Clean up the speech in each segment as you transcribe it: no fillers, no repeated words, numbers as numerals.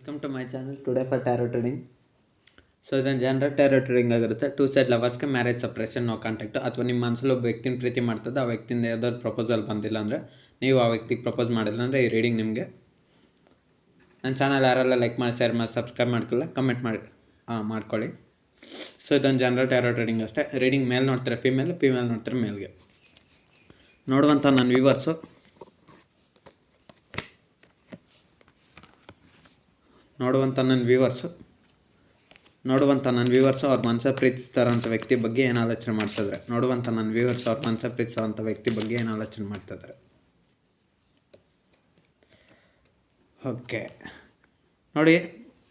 Welcome to my channel today for tarot reading. So ಇದನ್ನು general tarot reading ಆಗಿರುತ್ತೆ. Two side ಲವರ್ಸ್ಗೆ marriage separation no contact, ಅಥವಾ ನಿಮ್ಮ ಮನಸ್ಸಲ್ಲಿ ಒಬ್ಬ ವ್ಯಕ್ತಿನ ಪ್ರೀತಿ ಮಾಡ್ತದೆ, ಆ ವ್ಯಕ್ತಿಯಿಂದ ಯಾವ್ದಾದ್ರು ಪ್ರಪೋಸಲ್ ಬಂದಿಲ್ಲ ಅಂದರೆ, ನೀವು ಆ ವ್ಯಕ್ತಿಗೆ ಪ್ರಪೋಸ್ ಮಾಡಿಲ್ಲ ಅಂದರೆ ಈ ರೀಡಿಂಗ್ ನಿಮಗೆ. ನನ್ನ ಚಾನಲ್ ಯಾರೆಲ್ಲ ಲೈಕ್ ಮಾಡಿ, ಶೇರ್ ಮಾಡಿ, ಸಬ್ಸ್ಕ್ರೈಬ್ ಮಾಡ್ಕೊಳ್ಳಿ, ಕಮೆಂಟ್ ಮಾಡಿ ಮಾಡ್ಕೊಳ್ಳಿ. ಸೊ ಇದೊಂದು ಜನರಲ್ ಟ್ಯಾರೋ ಟ್ರೇಡಿಂಗ್ ಅಷ್ಟೇ. ರೀಡಿಂಗ್ ಮೇಲೆ ನೋಡ್ತಾರೆ ಫಿಮೇಲ್ ನೋಡ್ತಾರೆ ಮೇಲ್ಗೆ. ನೋಡುವಂಥ ನನ್ನ ವ್ಯೂವರ್ಸು ನೋಡುವಂಥ ನನ್ನ ವ್ಯೂವರ್ಸು ಅವ್ರ ಮನಸ್ಸಲ್ಲಿ ಪ್ರೀತಿಸ್ತಾರಂಥ ವ್ಯಕ್ತಿ ಬಗ್ಗೆ ಏನು ಆಲೋಚನೆ ಮಾಡ್ತಿದ್ದಾರೆ. ನೋಡುವಂಥ ನನ್ನ ವ್ಯೂವರ್ಸ್ ಅವ್ರ ಮನಸ್ಸಲ್ಲಿ ಪ್ರೀತಿಸೋವಂಥ ವ್ಯಕ್ತಿ ಬಗ್ಗೆ ಏನು ಆಲೋಚನೆ ಮಾಡ್ತಿದ್ದಾರೆ. ಓಕೆ ನೋಡಿ,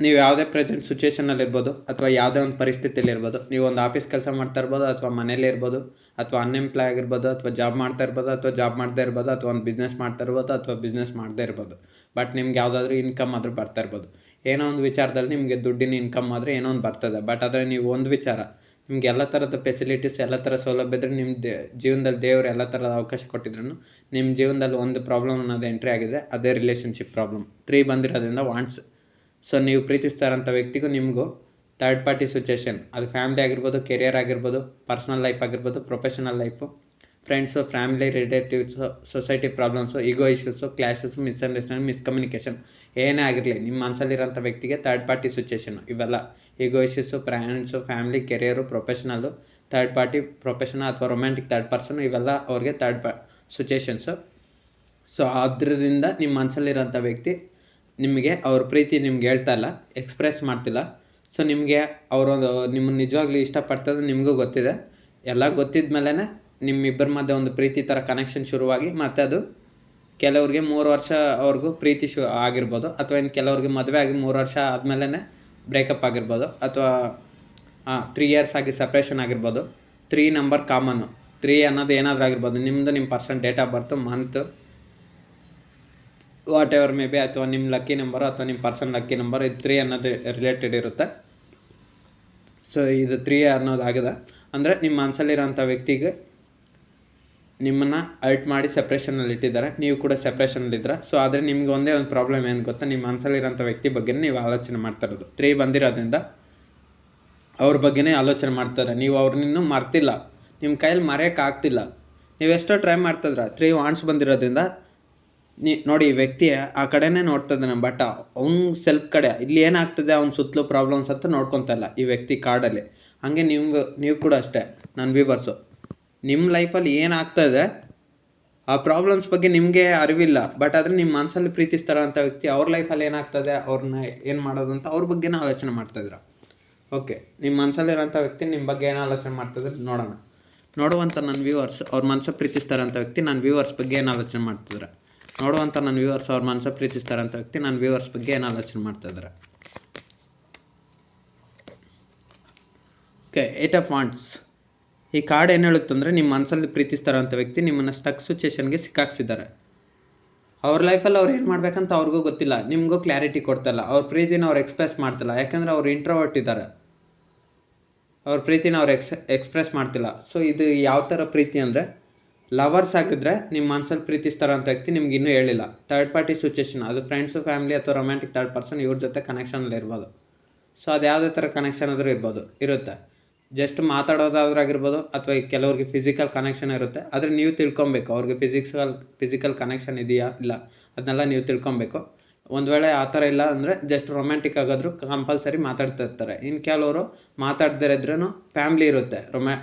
ನೀವು ಯಾವುದೇ ಪ್ರೆಸೆಂಟ್ ಸಿಚುವೇಷನಲ್ಲಿರ್ಬೋದು ಅಥವಾ ಯಾವುದೇ ಒಂದು ಪರಿಸ್ಥಿತಿಯಲ್ಲಿರ್ಬೋದು, ನೀವು ಒಂದು ಆಫೀಸ್ ಕೆಲಸ ಮಾಡ್ತಾ ಇರ್ಬೋದು, ಅಥವಾ ಮನೇಲಿ ಇರ್ಬೋದು, ಅಥವಾ ಅನ್ಎಂಪ್ಲಾಯ್ ಆಗಿರ್ಬೋದು, ಅಥವಾ ಜಾಬ್ ಮಾಡ್ತಾ ಇರ್ಬೋದು, ಅಥವಾ ಜಾಬ್ ಮಾಡದೇ ಇರ್ಬೋದು, ಅಥವಾ ಒಂದು ಬಿಸ್ನೆಸ್ ಮಾಡ್ತಾ ಇರ್ಬೋದು, ಅಥವಾ ಬಿಸ್ನೆಸ್ ಮಾಡದೇ ಇರ್ಬೋದು. ಬಟ್ ನಿಮ್ಗೆ ಯಾವುದಾದ್ರೂ ಇನ್ಕಮ್ ಆದರೂ ಬರ್ತಾ ಇರ್ಬೋದು. ಏನೋ ಒಂದು ವಿಚಾರದಲ್ಲಿ ನಿಮಗೆ ದುಡ್ಡಿನ ಇನ್ಕಮ್ ಆದರೆ ಏನೋ ಒಂದು ಬರ್ತದೆ. ಬಟ್ ಆದರೆ ನೀವು ಒಂದು ವಿಚಾರ, ನಿಮ್ಗೆ ಎಲ್ಲ ಥರದ ಫೆಸಿಲಿಟೀಸ್, ಎಲ್ಲ ಥರ ಸೌಲಭ್ಯ ಇದ್ದರೆ, ನಿಮ್ಮ ಜೀವನದಲ್ಲಿ ದೇವರು ಎಲ್ಲ ಥರದ ಅವಕಾಶ ಕೊಟ್ಟಿದ್ರು ನಿಮ್ಮ ಜೀವನದಲ್ಲಿ ಒಂದು ಪ್ರಾಬ್ಲಮ್ ಅನ್ನೋದು ಎಂಟ್ರಿ ಆಗಿದೆ. ಅದೇ ರಿಲೇಷನ್ಶಿಪ್ ಪ್ರಾಬ್ಲಮ್ 3 ಬಂದಿರೋದ್ರಿಂದ ವಾಂಟ್ಸ್. ಸೊ ನೀವು ಪ್ರೀತಿಸ್ತಾರಂಥ ವ್ಯಕ್ತಿಗೂ ನಿಮಗೂ ಥರ್ಡ್ ಪಾರ್ಟಿ ಸಿಚುವೇಷನ್, ಅದು ಫ್ಯಾಮಿಲಿ ಆಗಿರ್ಬೋದು, ಕೆರಿಯರ್ ಆಗಿರ್ಬೋದು, ಪರ್ಸ್ನಲ್ ಲೈಫ್ ಆಗಿರ್ಬೋದು, professional life, friends, family, relatives, society problems, ego issues, clashes, misunderstanding, miscommunication ಏನೇ ಆಗಿರಲಿ, ನಿಮ್ಮ ಮನಸ್ಸಲ್ಲಿರೋಂಥ ವ್ಯಕ್ತಿಗೆ ಥರ್ಡ್ ಪಾರ್ಟಿ ಸಿಚುವೇಷನ್ ಇವೆಲ್ಲ ego issues, friends, family, career, professional, third party, professional ಅಥವಾ ರೊಮ್ಯಾಂಟಿಕ್ ಥರ್ಡ್ ಪರ್ಸನ್, ಇವೆಲ್ಲ ಅವ್ರಿಗೆ ಸಿಚುವೇಷನ್ಸು. ಸೊ ಅದರಿಂದ ನಿಮ್ಮ ಮನಸ್ಸಲ್ಲಿರೋಂಥ ವ್ಯಕ್ತಿ ನಿಮಗೆ ಅವ್ರ ಪ್ರೀತಿ ನಿಮ್ಗೆ ಹೇಳ್ತಾ ಇಲ್ಲ, ಎಕ್ಸ್ಪ್ರೆಸ್ ಮಾಡ್ತಿಲ್ಲ. ಸೊ ನಿಮಗೆ ಅವರು ನಿಮ್ಮನ್ನು ನಿಜವಾಗ್ಲೂ ಇಷ್ಟಪಡ್ತದೆ ನಿಮಗೂ ಗೊತ್ತಿದೆ. ಎಲ್ಲ ಗೊತ್ತಿದ ಮೇಲೇ ನಿಮ್ಮಿಬ್ಬರ ಮಧ್ಯೆ ಒಂದು ಪ್ರೀತಿ ಥರ ಕನೆಕ್ಷನ್ ಶುರುವಾಗಿ, ಮತ್ತು ಅದು ಕೆಲವ್ರಿಗೆ 3 ವರ್ಷ ಅವ್ರಿಗೂ ಪ್ರೀತಿ ಆಗಿರ್ಬೋದು, ಅಥವಾ ಇನ್ನು ಕೆಲವ್ರಿಗೆ ಮದುವೆ ಆಗಿ 3 ವರ್ಷ ಆದಮೇಲೆ ಬ್ರೇಕಪ್ ಆಗಿರ್ಬೋದು, ಅಥವಾ 3 ಇಯರ್ಸ್ ಆಗಿ ಸಪ್ರೇಷನ್ ಆಗಿರ್ಬೋದು. 3 ನಂಬರ್ ಕಾಮನ್ನು, 3 ಅನ್ನೋದು ಏನಾದರೂ ಆಗಿರ್ಬೋದು. ನಿಮ್ಮದು ನಿಮ್ಮ person date of birth, month, what ever may be, ಅಥವಾ ನಿಮ್ಮ ಲಕ್ಕಿ ನಂಬರು ಅಥವಾ ನಿಮ್ಮ ಪರ್ಸನ್ ಲಕ್ಕಿ ನಂಬರ್, ಇದು 3 ಅನ್ನೋದು ರಿಲೇಟೆಡ್ ಇರುತ್ತೆ. ಸೊ ಇದು 3 ಅನ್ನೋದಾಗಿದೆ ಅಂದರೆ ನಿಮ್ಮ ಮನಸ್ಸಲ್ಲಿರೋಂಥ ವ್ಯಕ್ತಿಗೆ ನಿಮ್ಮನ್ನು ಅಲ್ಟ್ ಮಾಡಿ ಸಪ್ರೇಷನಲ್ಲಿ ಇಟ್ಟಿದ್ದಾರೆ, ನೀವು ಕೂಡ ಸಪ್ರೇಷನಲ್ಲಿದ್ದೀರ. ಸೊ ಆದರೆ ನಿಮ್ಗೆ ಒಂದೇ ಒಂದು ಪ್ರಾಬ್ಲಮ್ ಏನು ಗೊತ್ತಾ, ನಿಮ್ಮ ಮನಸ್ಸಲ್ಲಿರೋಂಥ ವ್ಯಕ್ತಿ ಬಗ್ಗೆ ನೀವು ಆಲೋಚನೆ ಮಾಡ್ತಾ ಇರೋದು. 3 ಬಂದಿರೋದ್ರಿಂದ ಅವ್ರ ಬಗ್ಗೆನೇ ಆಲೋಚನೆ ಮಾಡ್ತಾರೆ. ನೀವು ಅವ್ರನ್ನೂ ಮರ್ತಿಲ್ಲ, ನಿಮ್ಮ ಕೈಯಲ್ಲಿ ಮರೆಯೋಕ್ಕಾಗ್ತಿಲ್ಲ. ನೀವೆಷ್ಟೋ ಟ್ರೈ ಮಾಡ್ತಿದ್ರ. 3 ವಾಂಟ್ಸ್ ಬಂದಿರೋದ್ರಿಂದ ನೋಡಿ, ಈ ವ್ಯಕ್ತಿ ಆ ಕಡೆನೇ ನೋಡ್ತಿದ್ದಾನೆ, ಬಟ್ ಅವ್ನ ಸೆಲ್ಫ್ ಕಡೆ ಇಲ್ಲಿ ಏನಾಗ್ತದೆ ಅವ್ನ ಸುತ್ತಲೂ ಪ್ರಾಬ್ಲಮ್ಸ್ ಅಂತ ನೋಡ್ಕೊತಾ ಇಲ್ಲ ಈ ವ್ಯಕ್ತಿ ಕಾರ್ಡಲ್ಲಿ. ಹಾಗೆ ನೀವು ಕೂಡ ಅಷ್ಟೇ ನನ್ನ ವ್ಯೂವರ್ಸು, ನಿಮ್ಮ ಲೈಫಲ್ಲಿ ಏನಾಗ್ತದೆ ಆ ಪ್ರಾಬ್ಲಮ್ಸ್ ಬಗ್ಗೆ ನಿಮಗೆ ಅರಿವಿಲ್ಲ. ಬಟ್ ಆದರೆ ನಿಮ್ಮ ಮನಸ್ಸಲ್ಲಿ ಪ್ರೀತಿಸ್ತಾರಂಥ ವ್ಯಕ್ತಿ ಅವ್ರ ಲೈಫಲ್ಲಿ ಏನಾಗ್ತದೆ, ಅವ್ರನ್ನ ಏನು ಮಾಡೋದು ಅಂತ ಅವ್ರ ಬಗ್ಗೆನೇ ಆಲೋಚನೆ ಮಾಡ್ತಾಯಿದ್ರ. ಓಕೆ, ನಿಮ್ಮ ಮನಸ್ಸಲ್ಲಿರೋಂಥ ವ್ಯಕ್ತಿ ನಿಮ್ಮ ಬಗ್ಗೆ ಏನು ಆಲೋಚನೆ ಮಾಡ್ತಿದ್ರೆ ನೋಡುವಂಥ ನನ್ನ ವ್ಯೂವರ್ಸ್ ಅವ್ರ ಮನಸ್ಸಲ್ಲಿ ಪ್ರೀತಿಸ್ತಾರಂಥ ವ್ಯಕ್ತಿ ನನ್ನ ವ್ಯೂವರ್ಸ್ ಬಗ್ಗೆ ಏನು ಆಲೋಚನೆ ಮಾಡ್ತಿದ್ರೆ. ನೋಡುವಂಥ ನನ್ನ ವ್ಯೂವರ್ಸ್ ಅವ್ರ ಮನಸ್ಸಲ್ಲಿ ಪ್ರೀತಿಸ್ತಾರಂಥ ವ್ಯಕ್ತಿ ನನ್ನ ವ್ಯೂವರ್ಸ್ ಬಗ್ಗೆ ಏನು ಆಲೋಚನೆ ಮಾಡ್ತಾಯಿದ್ದಾರೆ. Okay, 8 of wants. ಈ ಕಾರ್ಡ್ ಏನು ಹೇಳುತ್ತಂದರೆ, ನಿಮ್ಮ ಮನಸ್ಸಲ್ಲಿ ಪ್ರೀತಿಸ್ತಾರಂಥ ವ್ಯಕ್ತಿ ನಿಮ್ಮನ್ನು ಸ್ಟಕ್ ಸಿಚುವೇಷನ್ಗೆ ಸಿಕ್ಕಾಕ್ಸಿದ್ದಾರೆ. ಅವ್ರ ಲೈಫಲ್ಲಿ ಅವ್ರು ಏನು ಮಾಡಬೇಕಂತ ಅವ್ರಿಗೂ ಗೊತ್ತಿಲ್ಲ, ನಿಮಗೂ ಕ್ಲಾರಿಟಿ ಕೊಡ್ತಾಯಿಲ್ಲ. ಅವ್ರ ಪ್ರೀತಿನ ಅವ್ರು ಎಕ್ಸ್ಪ್ರೆಸ್ ಮಾಡ್ತಿಲ್ಲ, ಯಾಕಂದರೆ ಅವ್ರು ಇಂಟ್ರೋವರ್ಟ್ ಇದ್ದಾರೆ. ಅವ್ರ ಪ್ರೀತಿನ ಅವ್ರು ಎಕ್ಸ್ಪ್ರೆಸ್ ಮಾಡ್ತಿಲ್ಲ. ಸೊ ಇದು ಯಾವ ಥರ ಪ್ರೀತಿ ಅಂದರೆ, ಲವರ್ಸ್ ಆಗಿದ್ರೆ ನಿಮ್ಮ ಮನಸ್ಸಲ್ಲಿ ಪ್ರೀತಿಸ್ತಾರಂಥ ವ್ಯಕ್ತಿ ನಿಮ್ಗೆ ಇನ್ನೂ ಹೇಳಿಲ್ಲ. ಥರ್ಡ್ ಪಾರ್ಟಿ ಸಿಚುವೇಷನ್, ಅದು ಫ್ರೆಂಡ್ಸು, ಫ್ಯಾಮಿಲಿ ಅಥವಾ ರೊಮ್ಯಾಂಟಿಕ್ ಥರ್ಡ್ ಪರ್ಸನ್, ಇವ್ರ ಜೊತೆ ಕನೆಕ್ಷನಲ್ಲಿ ಇರ್ಬೋದು. ಸೊ ಅದು ಯಾವುದೇ ಥರ ಕನೆಕ್ಷನ್ ಆದರೂ ಇರುತ್ತೆ. ಜಸ್ಟ್ ಮಾತಾಡೋದಾದ್ರಾಗಿರ್ಬೋದು, ಅಥವಾ ಕೆಲವ್ರಿಗೆ ಫಿಸಿಕಲ್ ಕನೆಕ್ಷನ್ ಇರುತ್ತೆ. ಆದರೆ ನೀವು ತಿಳ್ಕೊಬೇಕು ಅವ್ರಿಗೆ ಫಿಸಿಕಲ್ ಕನೆಕ್ಷನ್ ಇದೆಯಾ ಇಲ್ಲ, ಅದನ್ನೆಲ್ಲ ನೀವು ತಿಳ್ಕೊಬೇಕು. ಒಂದು ವೇಳೆ ಆ ಥರ ಇಲ್ಲ ಅಂದರೆ ಜಸ್ಟ್ ರೊಮ್ಯಾಂಟಿಕ್ ಆಗಾದರೂ ಕಂಪಲ್ಸರಿ ಮಾತಾಡ್ತಾ ಇರ್ತಾರೆ. ಇನ್ನು ಕೆಲವರು ಮಾತಾಡ್ದೇ ಇದ್ರೂ ಫ್ಯಾಮ್ಲಿ ಇರುತ್ತೆ,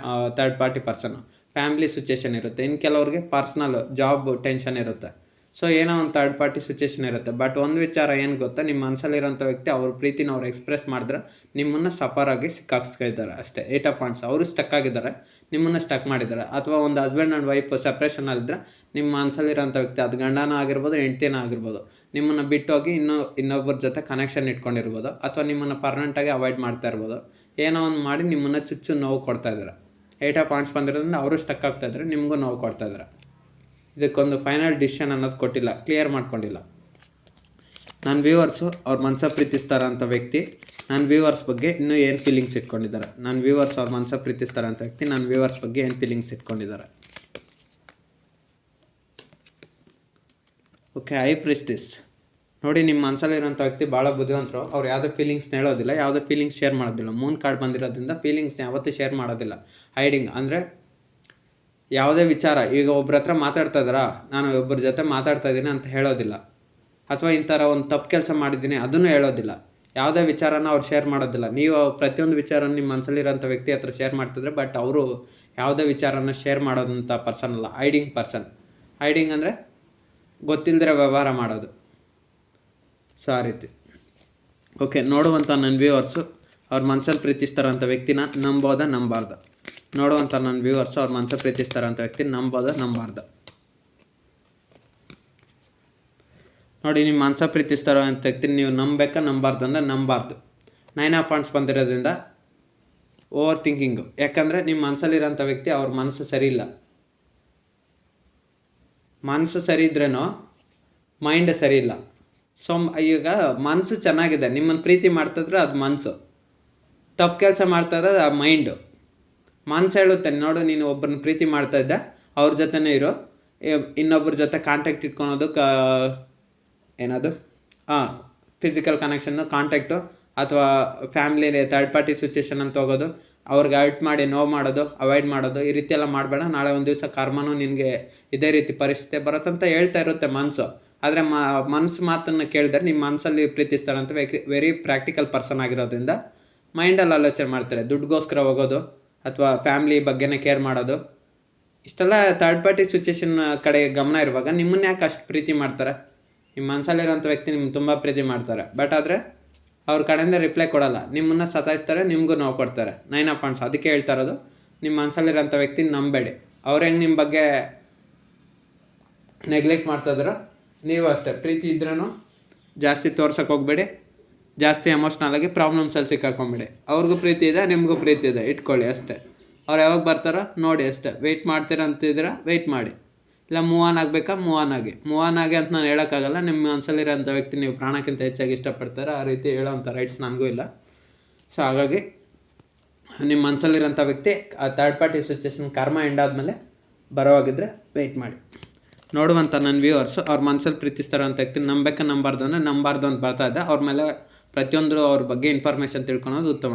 ಥರ್ಡ್ ಪಾರ್ಟಿ ಪರ್ಸನ್ನು, ಫ್ಯಾಮ್ಲಿ ಸಿಚುವೇಷನ್ ಇರುತ್ತೆ. ಇನ್ನು ಕೆಲವ್ರಿಗೆ ಪರ್ಸ್ನಲ್ ಜಾಬ್ ಟೆನ್ಷನ್ ಇರುತ್ತೆ. ಸೊ ಏನೋ ಒಂದು ಥರ್ಡ್ ಪಾರ್ಟಿ ಸಿಚುವೇಷನ್ ಇರುತ್ತೆ. ಬಟ್ ಒಂದು ವಿಚಾರ ಏನು ಗೊತ್ತಾ, ನಿಮ್ಮ ಮನಸ್ಸಲ್ಲಿರೋಂಥ ವ್ಯಕ್ತಿ ಅವ್ರ ಪ್ರೀತಿನ ಅವ್ರು ಎಕ್ಸ್ಪ್ರೆಸ್ ಮಾಡಿದ್ರೆ ನಿಮ್ಮನ್ನು ಸಫರಾಗಿ ಸಿಕ್ಕಾಕ್ಸ್ಕಿದ್ದಾರೆ ಅಷ್ಟೇ. 8 ಆಫ್ ವಾಂಟ್ಸ್. ಅವರು ಸ್ಟಕ್ ಆಗಿದ್ದಾರೆ, ನಿಮ್ಮನ್ನು ಸ್ಟಕ್ ಮಾಡಿದ್ದಾರೆ. ಅಥವಾ ಒಂದು ಹಸ್ಬೆಂಡ್ ಆ್ಯಂಡ್ ವೈಫ್ ಸಪ್ರೇಷನಲ್ಲಿದ್ದರೆ ನಿಮ್ಮ ಮನಸ್ಸಲ್ಲಿರೋಂಥ ವ್ಯಕ್ತಿ, ಅದು ಗಂಡನ ಆಗಿರ್ಬೋದು, ಹೆಂಡ್ತಿನ ಆಗಿರ್ಬೋದು, ನಿಮ್ಮನ್ನು ಬಿಟ್ಟೋಗಿ ಇನ್ನೊಬ್ಬರ ಜೊತೆ ಕನೆಕ್ಷನ್ ಇಟ್ಕೊಂಡಿರ್ಬೋದು, ಅಥವಾ ನಿಮ್ಮನ್ನು ಪರ್ಮನೆಂಟಾಗಿ ಅವಾಯ್ಡ್ ಮಾಡ್ತಾ ಇರ್ಬೋದು. ಏನೋ ಒಂದು ಮಾಡಿ ನಿಮ್ಮನ್ನು ಚುಚ್ಚು ನೋವು ಕೊಡ್ತಾಯಿದ್ದಾರೆ. 8 ಆಫ್ ವಾಂಟ್ಸ್ ಬಂದಿರೋದ್ರಿಂದ ಅವರು ಸ್ಟಕ್ ಆಗ್ತಾಯಿದ್ದಾರೆ, ನಿಮಗೂ ನೋವು ಕೊಡ್ತಾಯಿದ್ದಾರೆ. ಇದಕ್ಕೊಂದು ಫೈನಲ್ ಡಿಸಿಷನ್ ಅನ್ನೋದು ಕೊಟ್ಟಿಲ್ಲ, ಕ್ಲಿಯರ್ ಮಾಡ್ಕೊಂಡಿಲ್ಲ. ನನ್ನ ವ್ಯೂವರ್ಸು ಅವ್ರ ಮನಸ್ಸಲ್ಲಿ ಪ್ರೀತಿಸ್ತಾರಂಥ ವ್ಯಕ್ತಿ ನನ್ನ ವ್ಯೂವರ್ಸ್ ಬಗ್ಗೆ ಇನ್ನೂ ಏನು ಫೀಲಿಂಗ್ಸ್ ಇಟ್ಕೊಂಡಿದ್ದಾರೆ. ನನ್ನ ವ್ಯೂವರ್ಸ್ ಅವ್ರ ಮನಸ್ಸಲ್ಲಿ ಪ್ರೀತಿಸ್ತಾರಂಥ ವ್ಯಕ್ತಿ ನನ್ನ ವ್ಯೂವರ್ಸ್ ಬಗ್ಗೆ ಏನು ಫೀಲಿಂಗ್ಸ್ ಇಟ್ಕೊಂಡಿದ್ದಾರೆ. Okay, high priestess. ನೋಡಿ, ನಿಮ್ಮ ಮನಸ್ಸಲ್ಲಿರೋಂಥ ವ್ಯಕ್ತಿ ಭಾಳ ಬುದ್ಧಿವಂತರು. ಅವ್ರು ಯಾವುದೇ ಫೀಲಿಂಗ್ಸ್ನ ಹೇಳೋದಿಲ್ಲ, ಯಾವುದೇ ಫೀಲಿಂಗ್ಸ್ ಶೇರ್ ಮಾಡೋದಿಲ್ಲ. ಮೂನ್ ಕಾರ್ಡ್ ಬಂದಿರೋದ್ರಿಂದ ಫೀಲಿಂಗ್ಸ್ನ ಯಾವತ್ತೂ ಶೇರ್ ಮಾಡೋದಿಲ್ಲ. ಹೈಡಿಂಗ್ ಅಂದರೆ ಯಾವುದೇ ವಿಚಾರ, ಈಗ ಒಬ್ರ ಹತ್ರ ಮಾತಾಡ್ತಾ ಇದ್ದಾರಾ, ನಾನು ಒಬ್ಬರ ಜೊತೆ ಮಾತಾಡ್ತಾ ಇದ್ದೀನಿ ಅಂತ ಹೇಳೋದಿಲ್ಲ. ಅಥವಾ ಈ ಥರ ಒಂದು ತಪ್ಪು ಕೆಲಸ ಮಾಡಿದ್ದೀನಿ ಅದನ್ನು ಹೇಳೋದಿಲ್ಲ. ಯಾವುದೇ ವಿಚಾರನ ಅವ್ರು ಶೇರ್ ಮಾಡೋದಿಲ್ಲ. ನೀವು ಪ್ರತಿಯೊಂದು ವಿಚಾರನ ನಿಮ್ಮ ಮನಸ್ಸಲ್ಲಿರೋಂಥ ವ್ಯಕ್ತಿ ಹತ್ರ ಶೇರ್ ಮಾಡ್ತಿದ್ರೆ, ಬಟ್ ಅವರು ಯಾವುದೇ ವಿಚಾರನ ಶೇರ್ ಮಾಡೋದಂಥ ಪರ್ಸನ್ ಅಲ್ಲ, ಹೈಡಿಂಗ್ ಪರ್ಸನ್. ಹೈಡಿಂಗ್ ಅಂದರೆ ಗೊತ್ತಿಲ್ಲದಿರೋ ವ್ಯವಹಾರ ಮಾಡೋದು. ಸೊ ಆ ರೀತಿ. ಓಕೆ, ನೋಡುವಂಥ ನನ್ನ ವ್ಯೂವರ್ಸು ಅವ್ರ ಮನಸ್ಸಲ್ಲಿ ಪ್ರೀತಿಸ್ತಾರಂಥ ವ್ಯಕ್ತಿನ ನಂಬೋದ ನಂಬಾರ್ದ? ನೋಡುವಂಥ ನನ್ನ ವ್ಯೂವರ್ಸು ಅವ್ರ ಮನಸ್ಸಲ್ಲಿ ಪ್ರೀತಿಸ್ತಾರಂಥ ವ್ಯಕ್ತಿ ನಂಬೋದ ನಂಬಾರ್ದ? ನೋಡಿ, ನಿಮ್ಮ ಮನಸ್ಸ ಪ್ರೀತಿಸ್ತಾರೋ ಅಂತ ವ್ಯಕ್ತಿ ನೀವು ನಂಬಬೇಕಾ ನಂಬಾರ್ದು ಅಂದರೆ ನಂಬಾರ್ದು. 9 ಆಫ್ ಪಾಯಿಂಟ್ಸ್ ಬಂದಿರೋದ್ರಿಂದ ಓವರ್ ಥಿಂಕಿಂಗು. ಯಾಕಂದರೆ ನಿಮ್ಮ ಮನಸ್ಸಲ್ಲಿರೋಂಥ ವ್ಯಕ್ತಿ ಅವ್ರ ಮನಸ್ಸು ಸರಿ ಇಲ್ಲ. ಮನಸ್ಸು ಸರಿ ಇದ್ರೇನೋ ಮೈಂಡ್ ಸರಿ ಇಲ್ಲ. ಸೊ ಈಗ ಮನಸ್ಸು ಚೆನ್ನಾಗಿದೆ, ನಿಮ್ಮನ್ನು ಪ್ರೀತಿ ಮಾಡ್ತಿದ್ರೆ ಅದು ಮನಸ್ಸು. ತಪ್ಪು ಕೆಲಸ ಮಾಡ್ತಾಯಿದ್ರೆ ಆ ಮೈಂಡು. ಮನಸ್ಸು ಹೇಳುತ್ತೆ, ನೋಡು ನೀನು ಒಬ್ಬರನ್ನ ಪ್ರೀತಿ ಮಾಡ್ತಾಯಿದ್ದೆ, ಅವ್ರ ಜೊತೆನೇ ಇರೋ, ಇನ್ನೊಬ್ಬರ ಜೊತೆ ಕಾಂಟ್ಯಾಕ್ಟ್ ಇಟ್ಕೊಳೋದು, ಏನದು ಫಿಸಿಕಲ್ ಕನೆಕ್ಷನ್ನು, ಕಾಂಟ್ಯಾಕ್ಟು, ಅಥವಾ ಫ್ಯಾಮ್ಲಿಲಿ ಥರ್ಡ್ ಪಾರ್ಟಿ ಸಿಚುವೇಷನ್ ಅಂತ ಹೋಗೋದು, ಅವ್ರಿಗೆ ಹರ್ಟ್ ಮಾಡಿ ನೋವು ಮಾಡೋದು, ಅವಾಯ್ಡ್ ಮಾಡೋದು, ಈ ರೀತಿ ಎಲ್ಲ ಮಾಡಬೇಡ. ನಾಳೆ ಒಂದು ದಿವಸ ಕರ್ಮನೂ ನಿನಗೆ ಇದೇ ರೀತಿ ಪರಿಸ್ಥಿತಿ ಬರುತ್ತಂತ ಹೇಳ್ತಾ ಇರುತ್ತೆ ಮನಸ್ಸು. ಆದರೆ ಮನಸ್ಸು ಮಾತನ್ನು ಕೇಳಿದ್ರೆ ನಿಮ್ಮ ಮನಸ್ಸಲ್ಲಿ ಪ್ರೀತಿಸ್ತಾರಂತ ವೆರಿ ಪ್ರಾಕ್ಟಿಕಲ್ ಪರ್ಸನ್ ಆಗಿರೋದ್ರಿಂದ ಮೈಂಡಲ್ಲಿ ಆಲೋಚನೆ ಮಾಡ್ತಾರೆ. ದುಡ್ಡುಗೋಸ್ಕರ ಹೋಗೋದು ಅಥವಾ ಫ್ಯಾಮ್ಲಿ ಬಗ್ಗೆನೇ ಕೇರ್ ಮಾಡೋದು, ಇಷ್ಟೆಲ್ಲ ಥರ್ಡ್ ಪಾರ್ಟಿ ಸಿಚುವೇಷನ್ ಕಡೆ ಗಮನ ಇರುವಾಗ ನಿಮ್ಮನ್ನ ಯಾಕೆ ಅಷ್ಟು ಪ್ರೀತಿ ಮಾಡ್ತಾರೆ? ನಿಮ್ಮ ಮನಸ್ಸಲ್ಲಿರೋಂಥ ವ್ಯಕ್ತಿ ನಿಮ್ಗೆ ತುಂಬ ಪ್ರೀತಿ ಮಾಡ್ತಾರೆ, ಬಟ್ ಆದರೆ ಅವ್ರ ಕಡೆಯಿಂದ ರಿಪ್ಲೈ ಕೊಡೋಲ್ಲ. ನಿಮ್ಮನ್ನು ಸತಾಯಿಸ್ತಾರೆ, ನಿಮಗೂ ನೋವು ಕೊಡ್ತಾರೆ. 9 ಆಫ್ ಪಾಯಿಂಟ್ಸ್. ಅದಕ್ಕೆ ಹೇಳ್ತಾ ಇರೋದು, ನಿಮ್ಮ ಮನಸ್ಸಲ್ಲಿರೋಂಥ ವ್ಯಕ್ತಿ ನಂಬೇಡಿ. ಅವ್ರು ಹೆಂಗೆ ನಿಮ್ಮ ಬಗ್ಗೆ ನೆಗ್ಲೆಕ್ಟ್ ಮಾಡ್ತಾಯಿದ್ರು, ನೀವು ಅಷ್ಟೇ. ಪ್ರೀತಿ ಇದ್ರೂ ಜಾಸ್ತಿ ತೋರ್ಸೋಕೆ ಹೋಗಬೇಡಿ, ಜಾಸ್ತಿ ಎಮೋಷ್ನಲಾಗಿ ಪ್ರಾಬ್ಲಮ್ಸಲ್ಲಿ ಸಿಕ್ಕಾಕೊಂಬೇಡಿ. ಅವ್ರಿಗೂ ಪ್ರೀತಿ ಇದೆ, ನಿಮಗೂ ಪ್ರೀತಿ ಇದೆ, ಇಟ್ಕೊಳ್ಳಿ ಅಷ್ಟೇ. ಅವ್ರು ಯಾವಾಗ ಬರ್ತಾರೋ ನೋಡಿ ಅಷ್ಟೇ. ವೆಯ್ಟ್ ಮಾಡ್ತೀರಾ ಅಂತಿದ್ದೀರಾ, ವೆಯ್ಟ್ ಮಾಡಿ. ಇಲ್ಲ ಮೂವ್ ಆನ್ ಆಗಬೇಕಾ, ಮೂವ್ ಆನ್ ಆಗಿ ಅಂತ ನಾನು ಹೇಳೋಕ್ಕಾಗಲ್ಲ. ನಿಮ್ಮ ಮನಸ್ಸಲ್ಲಿರೋಂಥ ವ್ಯಕ್ತಿ ನೀವು ಪ್ರಾಣಕ್ಕಿಂತ ಹೆಚ್ಚಾಗಿ ಇಷ್ಟಪಡ್ತಾರೆ, ಆ ರೀತಿ ಹೇಳೋವಂಥ ರೈಟ್ಸ್ ನನಗೂ ಇಲ್ಲ. ಸೊ ಹಾಗಾಗಿ ನಿಮ್ಮ ಮನಸ್ಸಲ್ಲಿರೋಂಥ ವ್ಯಕ್ತಿ ಆ ಥರ್ಡ್ ಪಾರ್ಟಿ ಸಿಚುವೇಷನ್ ಕರ್ಮ ಎಂಡ್ ಆದಮೇಲೆ ಬರೋವಾಗಿದ್ದರೆ ವೆಯ್ಟ್ ಮಾಡಿ. ನೋಡುವಂಥ ನನ್ನ ವ್ಯೂವರ್ಸು ಅವ್ರ ಮನಸ್ಸಲ್ಲಿ ಪ್ರೀತಿಸ್ತಾರೋ ಅಂತ ವ್ಯಕ್ತಿ ನಂಬಬೇಕಾ ನಂಬಾರ್ದು ಅಂದರೆ ನಂಬಾರ್ದು ಅಂತ ಬರ್ತಾ ಇದೆ. ಅವ್ರ ಮೇಲೆ ಪ್ರತಿಯೊಂದು ಅವ್ರ ಬಗ್ಗೆ ಇನ್ಫಾರ್ಮೇಷನ್ ತಿಳ್ಕೊಳೋದು ಉತ್ತಮ.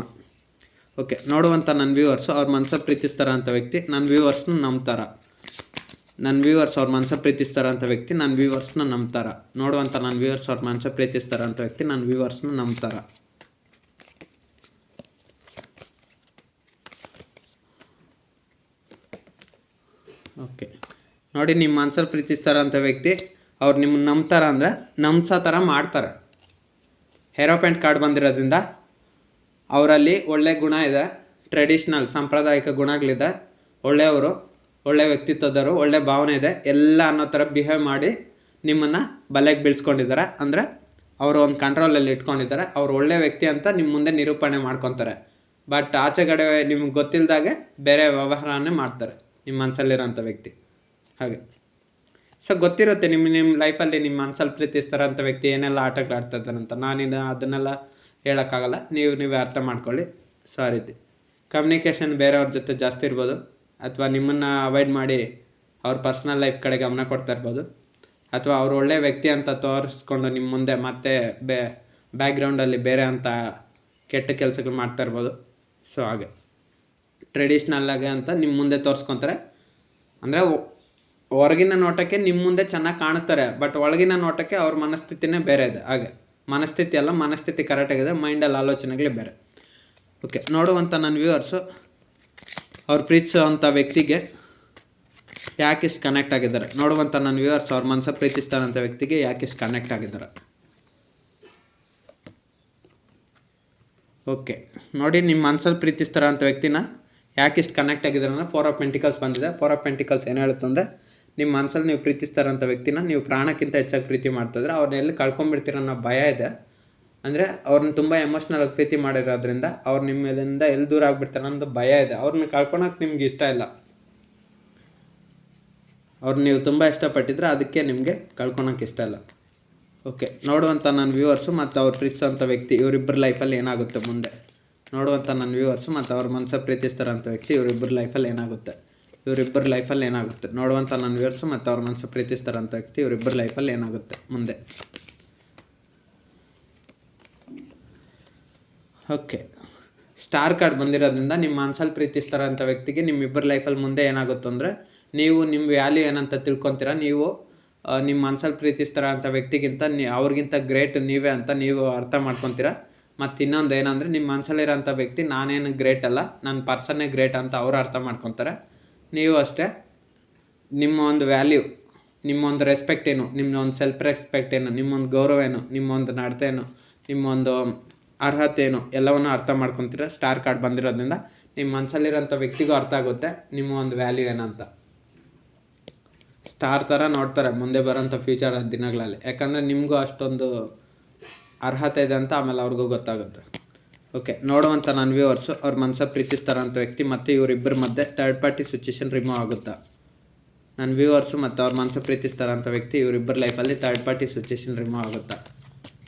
ಓಕೆ, ನೋಡುವಂಥ ನನ್ನ ವ್ಯೂವರ್ಸು ಅವ್ರ ಮನಸ್ಸಲ್ಲಿ ಪ್ರೀತಿಸ್ತಾರ ಅಂತ ವ್ಯಕ್ತಿ ನನ್ನ ವ್ಯೂವರ್ಸ್ನ ನಂಬ್ತಾರ? ನನ್ನ ವ್ಯೂವರ್ಸ್ ಅವ್ರ ಮನಸ್ಸಲ್ಲಿ ಪ್ರೀತಿಸ್ತಾರ ಅಂತ ವ್ಯಕ್ತಿ ನನ್ನ ವ್ಯೂವರ್ಸ್ನ ನಂಬ್ತಾರ? ನೋಡುವಂಥ ನನ್ನ ವ್ಯೂವರ್ಸ್ ಅವ್ರ ಮನಸ್ಸಲ್ಲಿ ಪ್ರೀತಿಸ್ತಾರ ಅಂತ ವ್ಯಕ್ತಿ ನನ್ನ ವ್ಯೂವರ್ಸ್ನ ನಂಬ್ತಾರ? ಓಕೆ, ನೋಡಿ, ನಿಮ್ಮ ಮನಸ್ಸಲ್ಲಿ ಪ್ರೀತಿಸ್ತಾರ ಅಂತ ವ್ಯಕ್ತಿ ಅವ್ರು ನಿಮ್ಮನ್ನು ನಂಬ್ತಾರ ಅಂದರೆ ನಂಬ್ಸೋ ಥರ ಮಾಡ್ತಾರೆ. ಹೆರೋಪೆಂಟ್ ಕಾರ್ಡ್ ಬಂದಿರೋದ್ರಿಂದ ಅವರಲ್ಲಿ ಒಳ್ಳೆ ಗುಣ ಇದೆ, ಟ್ರೆಡಿಷ್ನಲ್ ಸಾಂಪ್ರದಾಯಿಕ ಗುಣಗಳಿದೆ, ಒಳ್ಳೆಯವರು, ಒಳ್ಳೆ ವ್ಯಕ್ತಿತ್ವದವರು, ಒಳ್ಳೆ ಭಾವನೆ ಇದೆ, ಎಲ್ಲ ಅನ್ನೋ ಥರ ಬಿಹೇವ್ ಮಾಡಿ ನಿಮ್ಮನ್ನು ಬಲೆಗೆ ಬೀಳ್ಸ್ಕೊಂಡಿದ್ದಾರೆ. ಅಂದರೆ ಅವರು ಒಂದು ಕಂಟ್ರೋಲಲ್ಲಿ ಇಟ್ಕೊಂಡಿದ್ದಾರೆ. ಅವ್ರು ಒಳ್ಳೆ ವ್ಯಕ್ತಿ ಅಂತ ನಿಮ್ಮ ಮುಂದೆ ನಿರೂಪಣೆ ಮಾಡ್ಕೊತಾರೆ. ಬಟ್ ಆಚೆಗಡೆ ನಿಮ್ಗೆ ಗೊತ್ತಿಲ್ಲದಾಗೆ ಬೇರೆ ವ್ಯವಹಾರನೇ ಮಾಡ್ತಾರೆ ನಿಮ್ಮ ಮನಸ್ಸಲ್ಲಿರೋಂಥ ವ್ಯಕ್ತಿ. ಹಾಗೆ ಸೊ ಗೊತ್ತಿರುತ್ತೆ ನಿಮ್ಮ ಲೈಫಲ್ಲಿ ನಿಮ್ಮ ಮನಸ್ಸಲ್ಲಿ ಪ್ರೀತಿಸ್ತಾರಂಥ ವ್ಯಕ್ತಿ ಏನೆಲ್ಲ ಆಟಗಳು ಆಡ್ತಾ ಇದ್ದಾರಂತ. ನಾನಿನ್ನು ಅದನ್ನೆಲ್ಲ ಹೇಳೋಕ್ಕಾಗಲ್ಲ, ನೀವೇ ಅರ್ಥ ಮಾಡ್ಕೊಳ್ಳಿ. ಸೊ ಆ ರೀತಿ ಕಮ್ಯುನಿಕೇಷನ್ ಬೇರೆಯವ್ರ ಜೊತೆ ಜಾಸ್ತಿ ಇರ್ಬೋದು, ಅಥವಾ ನಿಮ್ಮನ್ನು ಅವಾಯ್ಡ್ ಮಾಡಿ ಅವ್ರ ಪರ್ಸ್ನಲ್ ಲೈಫ್ ಕಡೆ ಗಮನ ಕೊಡ್ತಾ ಇರ್ಬೋದು, ಅಥವಾ ಅವ್ರು ಒಳ್ಳೆ ವ್ಯಕ್ತಿ ಅಂತ ತೋರಿಸ್ಕೊಂಡು ನಿಮ್ಮ ಮುಂದೆ ಮತ್ತೆ ಬ್ಯಾಕ್ಗ್ರೌಂಡಲ್ಲಿ ಬೇರೆ ಅಂತ ಕೆಟ್ಟ ಕೆಲಸಗಳು ಮಾಡ್ತಾ ಇರ್ಬೋದು. ಸೊ ಹಾಗೆ ಟ್ರೆಡಿಷ್ನಲ್ಲಾಗೆ ಅಂತ ನಿಮ್ಮ ಮುಂದೆ ತೋರಿಸ್ಕೊತಾರೆ. ಅಂದರೆ ಹೊರಗಿನ ನೋಟಕ್ಕೆ ನಿಮ್ಮ ಮುಂದೆ ಚೆನ್ನಾಗಿ ಕಾಣಿಸ್ತಾರೆ, ಬಟ್ ಒಳಗಿನ ನೋಟಕ್ಕೆ ಅವ್ರ ಮನಸ್ಥಿತಿನೇ ಬೇರೆ ಇದೆ. ಹಾಗೆ ಮನಸ್ಥಿತಿ ಕರೆಕ್ಟಾಗಿದೆ, ಮೈಂಡಲ್ಲಿ ಆಲೋಚನೆಗಳೇ ಬೇರೆ. ಓಕೆ, ನೋಡುವಂಥ ನನ್ನ ವ್ಯೂವರ್ಸು ಅವ್ರು ಪ್ರೀತಿಸೋವಂಥ ವ್ಯಕ್ತಿಗೆ ಯಾಕಿಷ್ಟು ಕನೆಕ್ಟ್ ಆಗಿದ್ದಾರೆ? ನೋಡುವಂಥ ನನ್ನ ವ್ಯೂವರ್ಸ್ ಅವ್ರ ಮನಸ್ಸ ಪ್ರೀತಿಸ್ತಾರಂಥ ವ್ಯಕ್ತಿಗೆ ಯಾಕಿಷ್ಟು ಕನೆಕ್ಟ್ ಆಗಿದ್ದಾರೆ? ಓಕೆ, ನೋಡಿ, ನಿಮ್ಮ ಮನಸ್ಸಲ್ಲಿ ಪ್ರೀತಿಸ್ತಾರಂಥ ವ್ಯಕ್ತಿನ ಯಾಕಿಷ್ಟು ಕನೆಕ್ಟ್ ಆಗಿದ್ದಾರೆ ಅಂದರೆ 4 ಆಫ್ ಪೆಂಟಿಕಲ್ಸ್ ಬಂದಿದೆ. 4 ಆಫ್ ಪೆಂಟಿಕಲ್ಸ್ ಏನು ಹೇಳುತ್ತಂದರೆ, ನಿಮ್ಮ ಮನಸ್ಸಲ್ಲಿ ನೀವು ಪ್ರೀತಿಸ್ತಾರಂಥ ವ್ಯಕ್ತಿನ ನೀವು ಪ್ರಾಣಕ್ಕಿಂತ ಹೆಚ್ಚಾಗಿ ಪ್ರೀತಿ ಮಾಡ್ತಿದ್ರೆ ಅವ್ರನ್ನ ಎಲ್ಲಿ ಕಳ್ಕೊಂಬಿಡ್ತೀರ ಅನ್ನೋ ಭಯ ಇದೆ. ಅಂದರೆ ಅವ್ರನ್ನ ತುಂಬ ಎಮೋಷ್ನಲಾಗಿ ಪ್ರೀತಿ ಮಾಡಿರೋದ್ರಿಂದ ಅವ್ರು ನಿಮ್ಮ ಮೇಲಿಂದ ಎಲ್ಲಿ ದೂರ ಆಗಿಬಿಡ್ತಾರೆ ಅನ್ನೋದು ಭಯ ಇದೆ. ಅವ್ರನ್ನ ಕಳ್ಕೊಳಕ್ಕೆ ನಿಮ್ಗೆ ಇಷ್ಟ ಇಲ್ಲ. ಅವ್ರನ್ನ ನೀವು ತುಂಬ ಇಷ್ಟಪಟ್ಟಿದ್ರೆ ಅದಕ್ಕೆ ನಿಮಗೆ ಕಳ್ಕೊಳಕ್ಕೆ ಇಷ್ಟ ಇಲ್ಲ. ಓಕೆ, ನೋಡುವಂಥ ನನ್ನ ವ್ಯೂವರ್ಸು ಮತ್ತು ಅವ್ರು ಪ್ರೀತಿಸೋಂಥ ವ್ಯಕ್ತಿ ಇವರಿಬ್ಬರ ಲೈಫಲ್ಲಿ ಏನಾಗುತ್ತೆ ಮುಂದೆ? ನೋಡುವಂಥ ನನ್ನ ವ್ಯೂವರ್ಸು ಮತ್ತು ಅವ್ರ ಮನಸ್ಸಲ್ಲಿ ಪ್ರೀತಿಸ್ತಾರಂಥ ವ್ಯಕ್ತಿ ಇವರಿಬ್ಬರ ಲೈಫಲ್ಲಿ ಏನಾಗುತ್ತೆ? ನೋಡುವಂಥ ನನ್ನ ವ್ಯೂವರ್ಸು ಮತ್ತು ಅವ್ರ ಮನಸ್ಸು ಪ್ರೀತಿಸ್ತಾರಂಥ ವ್ಯಕ್ತಿ ಇವರಿಬ್ಬರ ಲೈಫಲ್ಲಿ ಏನಾಗುತ್ತೆ ಮುಂದೆ? ಓಕೆ. ಸ್ಟಾರ್ ಕಾರ್ಡ್ ಬಂದಿರೋದ್ರಿಂದ ನಿಮ್ಮ ಮನಸ್ಸಲ್ಲಿ ಪ್ರೀತಿಸ್ತಾರಂಥ ವ್ಯಕ್ತಿಗೆ ನಿಮ್ಮಿಬ್ಬರ ಲೈಫಲ್ಲಿ ಮುಂದೆ ಏನಾಗುತ್ತೆ ಅಂದರೆ, ನೀವು ನಿಮ್ಮ ವ್ಯಾಲ್ಯೂ ಏನಂತ ತಿಳ್ಕೊತೀರ. ನೀವು ನಿಮ್ಮ ಮನಸ್ಸಲ್ಲಿ ಪ್ರೀತಿಸ್ತಾರಂಥ ವ್ಯಕ್ತಿಗಿಂತ ಅವ್ರಿಗಿಂತ ಗ್ರೇಟ್ ನೀವೇ ಅಂತ ನೀವು ಅರ್ಥ ಮಾಡ್ಕೊತೀರ. ಮತ್ತು ಇನ್ನೊಂದು ಏನಂದರೆ, ನಿಮ್ಮ ಮನಸ್ಸಲ್ಲಿರೋಂಥ ವ್ಯಕ್ತಿ ನಾನೇನು ಗ್ರೇಟ್ ಅಲ್ಲ, ನನ್ನ ಪರ್ಸನ್ನೇ ಗ್ರೇಟ್ ಅಂತ ಅವರು ಅರ್ಥ ಮಾಡ್ಕೊತಾರೆ. ನೀವು ಅಷ್ಟೇ ನಿಮ್ಮ ಒಂದು ವ್ಯಾಲ್ಯೂ, ನಿಮ್ಮ ಒಂದು ರೆಸ್ಪೆಕ್ಟ್ ಏನು, ನಿಮ್ಮ ಒಂದು ಸೆಲ್ಫ್ ರೆಸ್ಪೆಕ್ಟ್ ಏನು, ನಿಮ್ಮೊಂದು ಗೌರವ ಏನು, ನಿಮ್ಮೊಂದು ನಡತೆ ಏನು, ನಿಮ್ಮೊಂದು ಅರ್ಹತೆ ಏನು ಎಲ್ಲವನ್ನೂ ಅರ್ಥ ಮಾಡ್ಕೊತೀರ. ಸ್ಟಾರ್ ಕಾರ್ಡ್ ಬಂದಿರೋದ್ರಿಂದ ನಿಮ್ಮ ಮನಸ್ಸಲ್ಲಿರೋಂಥ ವ್ಯಕ್ತಿಗೂ ಅರ್ಥ ಆಗುತ್ತೆ ನಿಮ್ಮ ಒಂದು ವ್ಯಾಲ್ಯೂ ಏನಂತ. ಸ್ಟಾರ್ ಥರ ನೋಡ್ತಾರೆ ಮುಂದೆ ಬರೋಂಥ ಫ್ಯೂಚರ್ ದಿನಗಳಲ್ಲಿ. ಯಾಕಂದರೆ ನಿಮಗೂ ಅಷ್ಟೊಂದು ಅರ್ಹತೆ ಇದೆ ಅಂತ ಆಮೇಲೆ ಅವ್ರಿಗೂ ಗೊತ್ತಾಗುತ್ತೆ. ಓಕೆ, ನೋಡುವಂಥ ನನ್ನ ವ್ಯೂವರ್ಸು ಅವ್ರ ಮನಸ್ಸಲ್ಲಿ ಪ್ರೀತಿಸ್ತಾರಂಥ ವ್ಯಕ್ತಿ ಮತ್ತು ಇವರಿಬ್ಬರ ಮಧ್ಯೆ ಥರ್ಡ್ ಪಾರ್ಟಿ ಸಿಚುಯೇಷನ್ ರಿಮೂವ್ ಆಗುತ್ತಾ? ನನ್ನ ವ್ಯೂವರ್ಸು ಮತ್ತು ಅವ್ರ ಮನಸ್ಸಲ್ಲಿ ಪ್ರೀತಿಸ್ತಾರಂಥ ವ್ಯಕ್ತಿ ಇವರಿಬ್ಬರ ಲೈಫಲ್ಲಿ ಥರ್ಡ್ ಪಾರ್ಟಿ ಸಿಚುಯೇಷನ್ ರಿಮೂವ್ ಆಗುತ್ತಾ?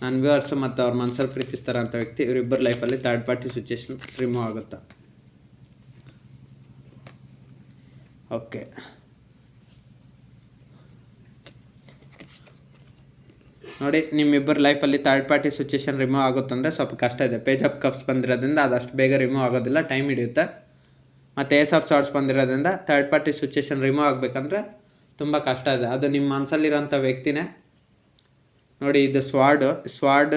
ನನ್ನ ವ್ಯೂವರ್ಸು ಮತ್ತು ಅವ್ರ ಮನಸ್ಸಲ್ಲಿ ಪ್ರೀತಿಸ್ತಾರಂಥ ವ್ಯಕ್ತಿ ಇವರಿಬ್ಬರ ಲೈಫಲ್ಲಿ ಥರ್ಡ್ ಪಾರ್ಟಿ ಸಿಚುಯೇಷನ್ ರಿಮೂವ್ ಆಗುತ್ತಾ? ಓಕೆ, ನೋಡಿ, ನಿಮ್ಮಿಬ್ಬರ ಲೈಫಲ್ಲಿ ಥರ್ಡ್ ಪಾರ್ಟಿ ಸಿಚುಯೇಷನ್ ರಿಮೂವ್ ಆಗುತ್ತಂದರೆ ಸ್ವಲ್ಪ ಕಷ್ಟ ಇದೆ. ಪೇಜ್ ಆಫ್ ಕಪ್ಸ್ ಬಂದಿರೋದ್ರಿಂದ ಅದಷ್ಟು ಬೇಗ ರಿಮೂವ್ ಆಗೋದಿಲ್ಲ, ಟೈಮ್ ಹಿಡಿಯುತ್ತೆ. ಮತ್ತು ಏಸ್ ಆಫ್ ಸಾರ್ಟ್ಸ್ ಬಂದಿರೋದ್ರಿಂದ ಥರ್ಡ್ ಪಾರ್ಟಿ ಸಿಚುಯೇಷನ್ ರಿಮೂವ್ ಆಗಬೇಕಂದ್ರೆ ತುಂಬ ಕಷ್ಟ ಇದೆ. ಅದು ನಿಮ್ಮ ಮನಸ್ಸಲ್ಲಿರೋಂಥ ವ್ಯಕ್ತಿನೇ. ನೋಡಿ, ಇದು ಸ್ವಾಡ್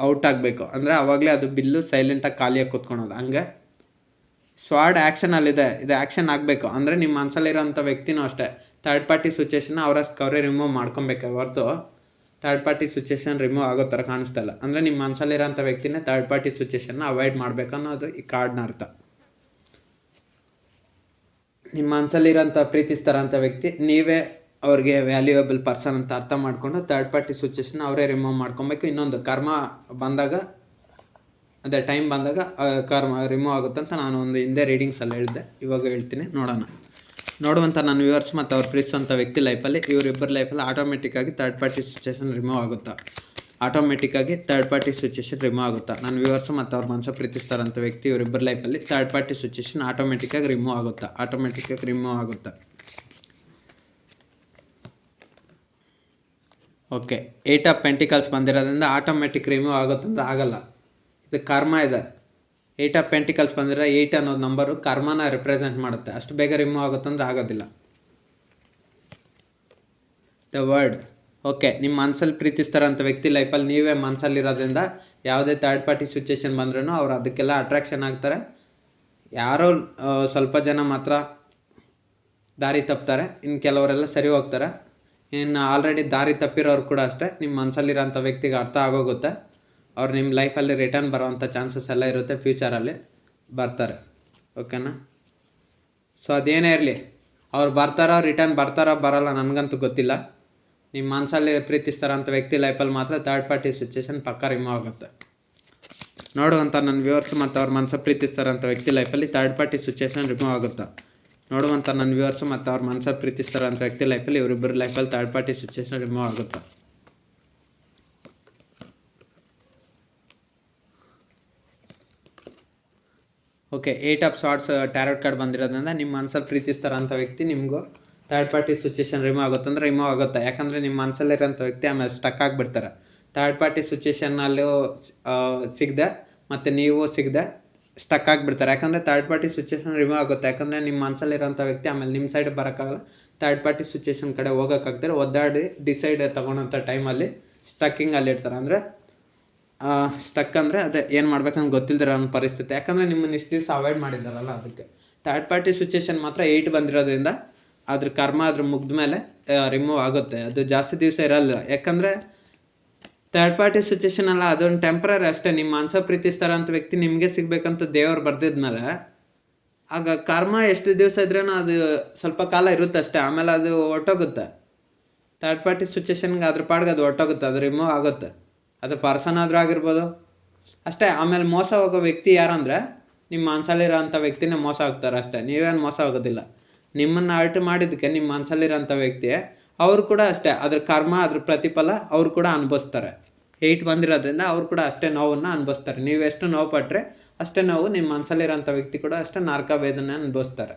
ಔಟ್ ಆಗಬೇಕು ಅಂದರೆ ಆವಾಗಲೇ ಅದು ಬಿಲ್ಲು ಸೈಲೆಂಟಾಗಿ ಖಾಲಿಯಾಗಿ ಕೂತ್ಕೊಳೋದು. ಹಂಗೆ ಸ್ವಾಡ್ ಆ್ಯಕ್ಷನಲ್ಲಿದೆ, ಇದು ಆ್ಯಕ್ಷನ್ ಆಗಬೇಕು ಅಂದರೆ ನಿಮ್ಮ ಮನಸ್ಸಲ್ಲಿರೋಂಥ ವ್ಯಕ್ತಿನೂ ಅಷ್ಟೇ ಥರ್ಡ್ ಪಾರ್ಟಿ ಸಿಚುಯೇಷನ್ನ ಅವರೇ ರಿಮೂವ್ ಮಾಡ್ಕೊಬೇಕು ಹೊರತು ಥರ್ಡ್ ಪಾರ್ಟಿ ಸಿಚುಯೇಷನ್ ರಿಮೂವ್ ಆಗೋ ಥರ ಕಾಣಿಸ್ತಾ ಇಲ್ಲ. ಅಂದರೆ ನಿಮ್ಮ ಮನಸ್ಸಲ್ಲಿರೋಂಥ ವ್ಯಕ್ತಿನೇ ಥರ್ಡ್ ಪಾರ್ಟಿ ಸಿಚುಯೇಷನ್ನ ಅವಾಯ್ಡ್ ಮಾಡಬೇಕು ಅನ್ನೋದು ಈ ಕಾರ್ಡ್ನ ಅರ್ಥ. ನಿಮ್ಮ ಮನಸ್ಸಲ್ಲಿರೋಂಥ ಪ್ರೀತಿಸ್ತಾರಂಥ ವ್ಯಕ್ತಿ ನೀವೇ ಅವ್ರಿಗೆ ವ್ಯಾಲ್ಯೂಯಬಲ್ ಪರ್ಸನ್ ಅಂತ ಅರ್ಥ ಮಾಡಿಕೊಂಡು ಥರ್ಡ್ ಪಾರ್ಟಿ ಸಿಚುಯೇಷನ್ ಅವರೇ ರಿಮೂವ್ ಮಾಡ್ಕೊಬೇಕು. ಇನ್ನೊಂದು ಕರ್ಮ ಬಂದಾಗ, ಅದೇ ಟೈಮ್ ಬಂದಾಗ ಕರ್ಮ ರಿಮೂವ್ ಆಗುತ್ತಂತ ನಾನು ಒಂದು ಹಿಂದೆ ರೀಡಿಂಗ್ಸಲ್ಲಿ ಹೇಳಿದ್ದೆ, ಇವಾಗ ಹೇಳ್ತೀನಿ, ನೋಡುವಂಥ ನನ್ನ ವ್ಯೂವರ್ಸ್ ಮತ್ತು ಅವ್ರು ಪ್ರೀತಿಸುವಂಥ ವ್ಯಕ್ತಿ ಲೈಫಲ್ಲಿ ಇವರಿಬ್ಬರ ಲೈಫಲ್ಲಿ ಆಟೋಮೆಟಿಕ್ಕಾಗಿ ಥರ್ಡ್ ಪಾರ್ಟಿ ಸಿಚುಯೇಷನ್ ರಿಮೂವ್ ಆಗುತ್ತಾ? ಆಟೋಮೆಟಿಕ್ಕಾಗಿ ಥರ್ಡ್ ಪಾರ್ಟಿ ಸಿಚುಯೇಷನ್ ರಿಮೂವ್ ಆಗುತ್ತಾ? ನನ್ನ ವ್ಯೂವರ್ಸ್ ಮತ್ತು ಅವ್ರ ಮನಸ್ಸು ಪ್ರೀತಿಸ್ತಾರಂಥ ವ್ಯಕ್ತಿ ಇವರಿಬ್ಬರ ಲೈಫಲ್ಲಿ ಥರ್ಡ್ ಪಾರ್ಟಿ ಸಿಚುಯೇಷನ್ ಆಟೋಮೆಟಿಕ್ಕಾಗಿ ರಿಮೂವ್ ಆಗುತ್ತಾ? ಓಕೆ, 8 ಆಫ್ ಪೆಂಟಿಕಲ್ಸ್ ಬಂದಿರೋದ್ರಿಂದ ಆಟೋಮೆಟಿಕ್ ರಿಮೂವ್ ಆಗುತ್ತಂದ್ರೆ ಆಗಲ್ಲ. ಇದು ಕರ್ಮ ಇದೆ. 8 ಆಫ್ ಪೆಂಟಿಕಲ್ಸ್ ಬಂದಿರೋ 8 ಅನ್ನೋದು ನಂಬರು ಕರ್ಮನ ರಿಪ್ರೆಸೆಂಟ್ ಮಾಡುತ್ತೆ. ಅಷ್ಟು ಬೇಗ ರಿಮೂವ್ ಆಗುತ್ತಂದ್ರೆ ಆಗೋದಿಲ್ಲ. The word. ಓಕೆ, ನಿಮ್ಮ ಮನಸ್ಸಲ್ಲಿ ಪ್ರೀತಿಸ್ತಾರಂಥ ವ್ಯಕ್ತಿ ಲೈಫಲ್ಲಿ ನೀವೇ ಮನಸ್ಸಲ್ಲಿರೋದ್ರಿಂದ ಯಾವುದೇ ಥರ್ಡ್ ಪಾರ್ಟಿ ಸಿಚುಯೇಷನ್ ಬಂದ್ರೂ ಅವ್ರು ಅದಕ್ಕೆಲ್ಲ ಅಟ್ರಾಕ್ಷನ್ ಆಗ್ತಾರೆ. ಯಾರೋ ಸ್ವಲ್ಪ ಜನ ಮಾತ್ರ ದಾರಿ ತಪ್ತಾರೆ, ಇನ್ನು ಕೆಲವರೆಲ್ಲ ಸರಿ ಹೋಗ್ತಾರೆ. ಇನ್ನು ಆಲ್ರೆಡಿ ದಾರಿ ತಪ್ಪಿರೋರು ಕೂಡ ಅಷ್ಟೇ ನಿಮ್ಮ ಮನಸ್ಸಲ್ಲಿರೋಂಥ ವ್ಯಕ್ತಿಗೆ ಅರ್ಥ ಆಗೋಗುತ್ತೆ. ಅವ್ರು ನಿಮ್ಮ ಲೈಫಲ್ಲಿ ರಿಟರ್ನ್ ಬರೋವಂಥ ಚಾನ್ಸಸ್ ಎಲ್ಲ ಇರುತ್ತೆ, ಫ್ಯೂಚರಲ್ಲಿ ಬರ್ತಾರೆ. ಓಕೆನಾ? ಸೊ ಅದೇನೇ ಇರಲಿ, ಅವ್ರು ರಿಟರ್ನ್ ಬರ್ತಾರೋ ಬರೋಲ್ಲ ನನಗಂತೂ ಗೊತ್ತಿಲ್ಲ. ನಿಮ್ಮ ಮನಸ್ಸಲ್ಲಿ ಪ್ರೀತಿಸ್ತಾರಂಥ ವ್ಯಕ್ತಿ ಲೈಫಲ್ಲಿ ಮಾತ್ರ ಥರ್ಡ್ ಪಾರ್ಟಿ ಸಿಚುಯೇಷನ್ ಪಕ್ಕ ರಿಮೂವ್ ಆಗುತ್ತೆ. ನೋಡುವಂಥ ನನ್ನ ವ್ಯೂವರ್ಸ್ ಮತ್ತು ಅವ್ರ ಮನಸ್ಸು ಪ್ರೀತಿಸ್ತಾರಂಥ ವ್ಯಕ್ತಿ ಲೈಫಲ್ಲಿ ಥರ್ಡ್ ಪಾರ್ಟಿ ಸಿಚುಯೇಷನ್ ರಿಮೂವ್ ಆಗುತ್ತಾ? ನೋಡುವಂಥ ನನ್ನ ವ್ಯೂವರ್ಸ್ ಮತ್ತು ಅವ್ರ ಮನಸ್ಸಲ್ಲಿ ಪ್ರೀತಿಸ್ತಾರಂಥ ವ್ಯಕ್ತಿ ಲೈಫಲ್ಲಿ ಇವರಿಬ್ಬರ ಲೈಫಲ್ಲಿ ಥರ್ಡ್ ಪಾರ್ಟಿ ಸಿಚುಯೇಷನ್ ರಿಮೂವ್ ಆಗುತ್ತಾ? Okay, 8 of swords tarot card ಬಂದಿರೋದ್ರಿಂದ ನಿಮ್ಮ ಮನಸ್ಸಲ್ಲಿ ಪ್ರೀತಿಸ್ತಾರಂಥ ವ್ಯಕ್ತಿ ನಿಮಗೂ ಥರ್ಡ್ ಪಾರ್ಟಿ ಸಿಚುಯೇಷನ್ ರಿಮೂವ್ ಆಗುತ್ತಂದ್ರೆ ರಿಮೂವ್ ಆಗುತ್ತೆ. ಯಾಕಂದರೆ ನಿಮ್ಮ ಮನಸ್ಸಲ್ಲಿರೋಂಥ ವ್ಯಕ್ತಿ ಆಮೇಲೆ ಸ್ಟಕ್ ಆಗಿಬಿಡ್ತಾರೆ. ಥರ್ಡ್ ಪಾರ್ಟಿ ಸಿಚುಯೇಷನ್ನಲ್ಲೂ ಸಿಗದೆ ಮತ್ತು ನೀವು ಸಿಗದೆ ಸ್ಟಕ್ ಆಗಿಬಿಡ್ತಾರೆ. ಯಾಕಂದರೆ ಥರ್ಡ್ ಪಾರ್ಟಿ ಸಿಚುಯೇಷನ್ ರಿಮೂವ್ ಆಗುತ್ತೆ. ಯಾಕಂದರೆ ನಿಮ್ಮ ಮನಸ್ಸಲ್ಲಿರೋಂಥ ವ್ಯಕ್ತಿ ಆಮೇಲೆ ನಿಮ್ಮ ಸೈಡ್ ಬರೋಕ್ಕಾಗಲ್ಲ, ಥರ್ಡ್ ಪಾರ್ಟಿ ಸಿಚುಯೇಷನ್ ಕಡೆ ಹೋಗೋಕ್ಕಾಗ್ತಾರೆ. ಒದ್ದಾಡಿ ಡಿಸೈಡ್ ತೊಗೊಳೋಂಥ ಟೈಮಲ್ಲಿ ಸ್ಟಕ್ಕಿಂಗಲ್ಲಿರ್ತಾರೆ. ಅಂದರೆ ಸ್ಟಕ್ ಅಂದರೆ ಅದೇ ಏನು ಮಾಡ್ಬೇಕಂತ ಗೊತ್ತಿಲ್ದಿರೋ ಅನ್ನೋ ಪರಿಸ್ಥಿತಿ. ಯಾಕಂದರೆ ನಿಮ್ಮನ್ನು ಇಷ್ಟು ದಿವಸ ಅವಾಯ್ಡ್ ಮಾಡಿದ್ದಾರಲ್ಲ, ಅದಕ್ಕೆ. ಥರ್ಡ್ ಪಾರ್ಟಿ ಸಿಚುಯೇಷನ್ ಮಾತ್ರ 8 ಬಂದಿರೋದ್ರಿಂದ ಅದ್ರ ಕರ್ಮ ಅದ್ರ ಮುಗ್ದ ಮೇಲೆ ರಿಮೂವ್ ಆಗುತ್ತೆ. ಅದು ಜಾಸ್ತಿ ದಿವಸ ಇರಲ್ಲ. ಯಾಕಂದರೆ ಥರ್ಡ್ ಪಾರ್ಟಿ ಸಿಚುಯೇಷನ್ ಅಲ್ಲ, ಅದೊಂದು ಟೆಂಪ್ರರಿ ಅಷ್ಟೇ. ನಿಮ್ಮ ಮನಸ್ಸು ಪ್ರೀತಿಸ್ತಾರಂಥ ವ್ಯಕ್ತಿ ನಿಮಗೆ ಸಿಗಬೇಕಂತ ದೇವರು ಬರ್ದಿದ್ಮೇಲೆ ಆಗ ಕರ್ಮ ಎಷ್ಟು ದಿವಸ ಇದ್ರೂ ಅದು ಸ್ವಲ್ಪ ಕಾಲ ಇರುತ್ತೆ ಅಷ್ಟೇ. ಆಮೇಲೆ ಅದು ಹೊರ್ಟೋಗುತ್ತೆ. ಥರ್ಡ್ ಪಾರ್ಟಿ ಸಿಚುಯೇಷನ್ಗೆ ಅದ್ರ ಪಾಡ್ಗೆ ಅದು ಹೊರ್ಟೋಗುತ್ತೆ, ಅದು ರಿಮೂವ್ ಆಗುತ್ತೆ. ಅದು ಪರ್ಸನ್ ಆದರೂ ಆಗಿರ್ಬೋದು ಅಷ್ಟೇ. ಆಮೇಲೆ ಮೋಸ ಹೋಗೋ ವ್ಯಕ್ತಿ ಯಾರಂದರೆ ನಿಮ್ಮ ಮನಸ್ಸಲ್ಲಿರೋಂಥ ವ್ಯಕ್ತಿನೇ ಮೋಸ ಆಗ್ತಾರೆ ಅಷ್ಟೇ. ನೀವೇನು ಮೋಸ ಆಗೋದಿಲ್ಲ. ನಿಮ್ಮನ್ನು ಹರ್ಟ್ ಮಾಡಿದ್ದಕ್ಕೆ ನಿಮ್ಮ ಮನಸ್ಸಲ್ಲಿರೋಂಥ ವ್ಯಕ್ತಿ ಅವರು ಕೂಡ ಅಷ್ಟೇ, ಅದ್ರ ಕರ್ಮ ಅದ್ರ ಪ್ರತಿಫಲ ಅವರು ಕೂಡ ಅನುಭವಿಸ್ತಾರೆ. 8 ಬಂದಿರೋದ್ರಿಂದ ಅವ್ರು ಕೂಡ ಅಷ್ಟೇ ನೋವನ್ನು ಅನುಭವಿಸ್ತಾರೆ. ನೀವೆಷ್ಟು ನೋವು ಪಟ್ಟರೆ ಅಷ್ಟೇ ನೋವು ನಿಮ್ಮ ಮನಸ್ಸಲ್ಲಿರೋಂಥ ವ್ಯಕ್ತಿ ಕೂಡ ಅಷ್ಟೇ ನರಕ ವೇದನೆ ಅನುಭವಿಸ್ತಾರೆ.